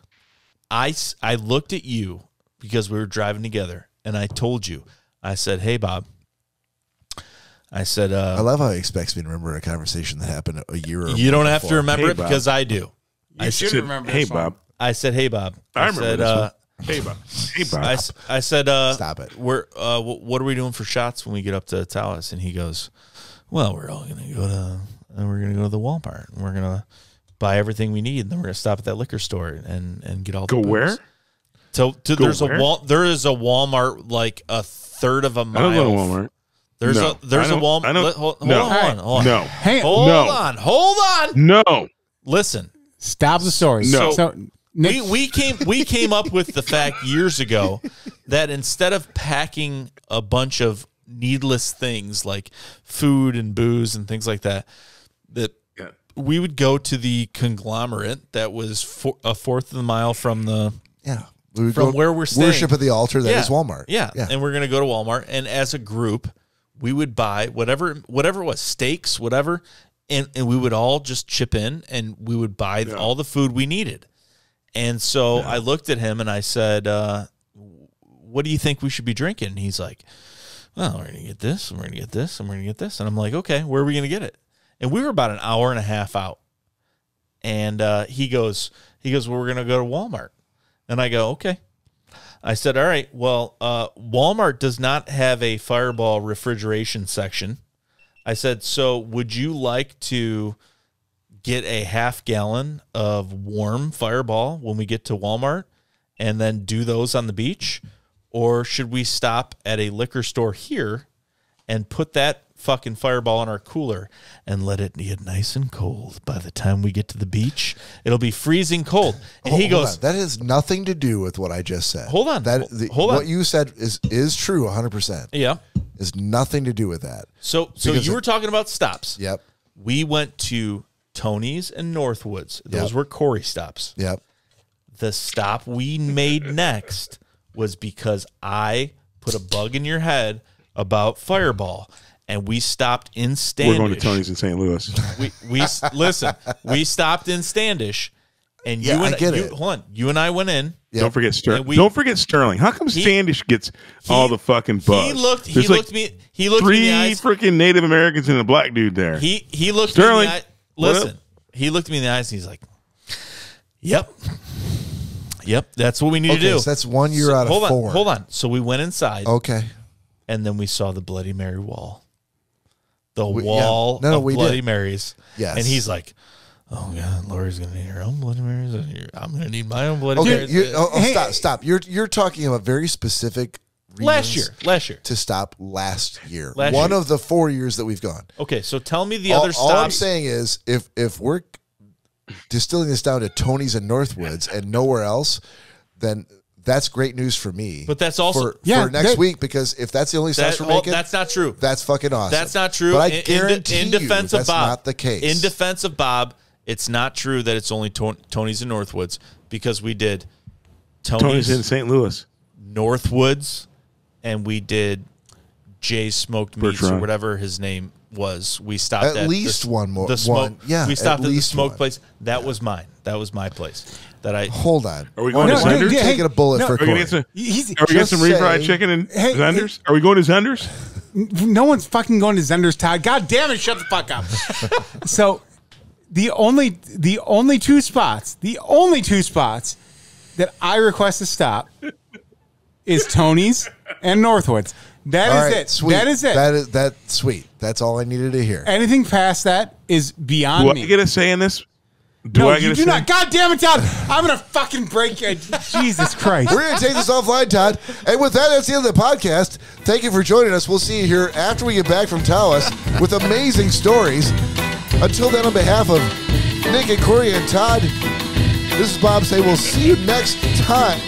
S3: I looked at you because we were driving together, and I told you. I said, "Hey, Bob." I said,
S1: I love how he expects me to remember a conversation that happened a year or
S3: "You
S1: more
S3: don't have to
S1: before.
S3: remember
S4: Hey,
S3: it
S4: Bob.
S3: because I do."
S2: You should
S4: Said,
S2: remember
S4: hey,
S2: this one.
S4: Bob.
S3: I said, "Hey, Bob."
S4: I remember
S3: said,
S4: this one. Hey, Bob. Hey, Bob.
S3: I said,
S1: Stop it.
S3: We're what are we doing for shots when we get up to Taos? And he goes, "Well, we're all gonna go to the Walmart, and we're gonna buy everything we need, and then we're gonna stop at that liquor store and get all the
S4: Go
S3: booze."
S4: where?
S3: So there's
S4: where?
S3: there is a Walmart like a third of a mile.
S4: I don't go to Walmart.
S3: There's
S4: No.
S3: a Walmart.
S4: I don't.
S3: Hold
S4: no.
S3: on.
S4: No.
S2: Hang on.
S3: Hold on.
S4: No.
S3: Listen.
S2: Stop the story.
S4: No.
S2: So Nick,
S3: We came up with the fact years ago that instead of packing a bunch of needless things like food and booze and things like that,
S4: Yeah.
S3: we would go to the conglomerate that was a fourth of the mile from the
S1: We would
S3: from
S1: go
S3: where we're staying.
S1: worship at the altar that is Walmart.
S3: Yeah. And we're gonna go to Walmart, and as a group, we would buy whatever it was, steaks, whatever, and we would all just chip in, and we would buy all the food we needed. And so I looked at him and I said, "What do you think we should be drinking?" And he's like, "Well, we're gonna get this, and we're gonna get this, and we're gonna get this." And I'm like, "Okay, where are we gonna get it?" And we were about an hour and a half out, and he goes, "Well, we're gonna go to Walmart." And I go, "Okay." I said, "All right, well, Walmart does not have a Fireball refrigeration section." I said, "So would you like to get a half gallon of warm Fireball when we get to Walmart and then do those on the beach? Or should we stop at a liquor store here and put that fucking Fireball in our cooler and let it get nice and cold? By the time we get to the beach, it'll be freezing cold." And he
S1: Hold
S3: goes,
S1: on. That has nothing to do with what I just said.
S3: Hold on. Hold on.
S1: What you said is true 100%.
S3: "Yeah."
S1: Is nothing to do with that.
S3: So
S1: Because
S3: you were talking about stops.
S1: Yep.
S3: We went to Tony's and Northwoods. Those were Cory stops.
S1: Yep.
S3: The stop we made next was because I put a bug in your head about Fireball, and we stopped in Standish.
S4: We're going to Tony's in St. Louis.
S3: We listen. We stopped in Standish, and
S1: Yeah,
S3: you and
S1: I get it.
S3: Hold on. You and I went in.
S1: Yep.
S4: Don't forget Sterling.
S3: And we-
S4: Don't forget Sterling. How come Standish gets all the fucking buzz?
S3: He looked
S4: There's like
S3: me in the
S4: three
S3: eyes.
S4: freaking Native Americans and a black dude there.
S3: He looked
S4: Sterling,
S3: me in the eye.
S4: what
S3: Listen,
S4: up?
S3: he looked me in the eyes and he's like, "Yep, that's what we need
S1: Okay,
S3: to do."
S1: so that's 1 year out of 4.
S3: Hold on. So we went inside,
S1: Okay.
S3: and then we saw the Bloody Mary wall, the
S1: We-
S3: wall
S1: yeah. No,
S3: of
S1: we
S3: Bloody
S1: did.
S3: Marys.
S1: Yes.
S3: And he's like, "Oh God, Lori's gonna need her own Bloody Marys, and I'm gonna need my own Bloody
S1: Okay.
S3: Marys."
S1: Stop. You're talking about very specific
S3: Last
S1: reasons
S3: year.
S1: to stop last year.
S3: Last
S1: One
S3: year.
S1: of the 4 years that we've gone.
S3: Okay, so tell me the
S1: all,
S3: other stops.
S1: all I'm saying is if we're distilling this down to Tony's and Northwoods and nowhere else, then that's great news for me.
S3: But that's also-
S1: for next week, because if that's the only stops we're making,
S3: that's not true.
S1: That's fucking awesome.
S3: That's not true.
S1: But I
S3: In
S1: guarantee
S3: defense
S1: you
S3: of
S1: that's
S3: Bob,
S1: not the case.
S3: In defense of Bob, it's not true that it's only Tony's and Northwoods, because we did
S4: Tony's in St. Louis.
S3: Northwoods, and we did Jay's Smoked Meats or
S4: Bertrand.
S3: whatever his name was we stopped
S1: at least one more.
S3: The smoke.
S1: Yeah,
S3: we stopped at the smoke
S1: one.
S3: place. That was mine. That was my place. That I
S1: hold on.
S4: Are we going to Zenders?
S1: You're taking a bullet for Cory.
S4: Are we going to get some refried chicken and Zenders? Are we going to Zenders?
S2: No one's fucking going to Zenders, Todd. God damn it! Shut the fuck up. So the only two spots that I request to stop is Tony's and Northwoods. That is it.
S1: Sweet.
S2: That is it.
S1: That's sweet. That's all I needed to hear.
S2: Anything past that is beyond me.
S4: Do I get a say in this?
S2: You do not. God damn it, Todd. I'm going to fucking break it. Jesus Christ.
S1: We're going to take this offline, Todd. And with that, that's the end of the podcast. Thank you for joining us. We'll see you here after we get back from Taos with amazing stories. Until then, on behalf of Nick and Cory and Todd, this is Bob saying we'll see you next time.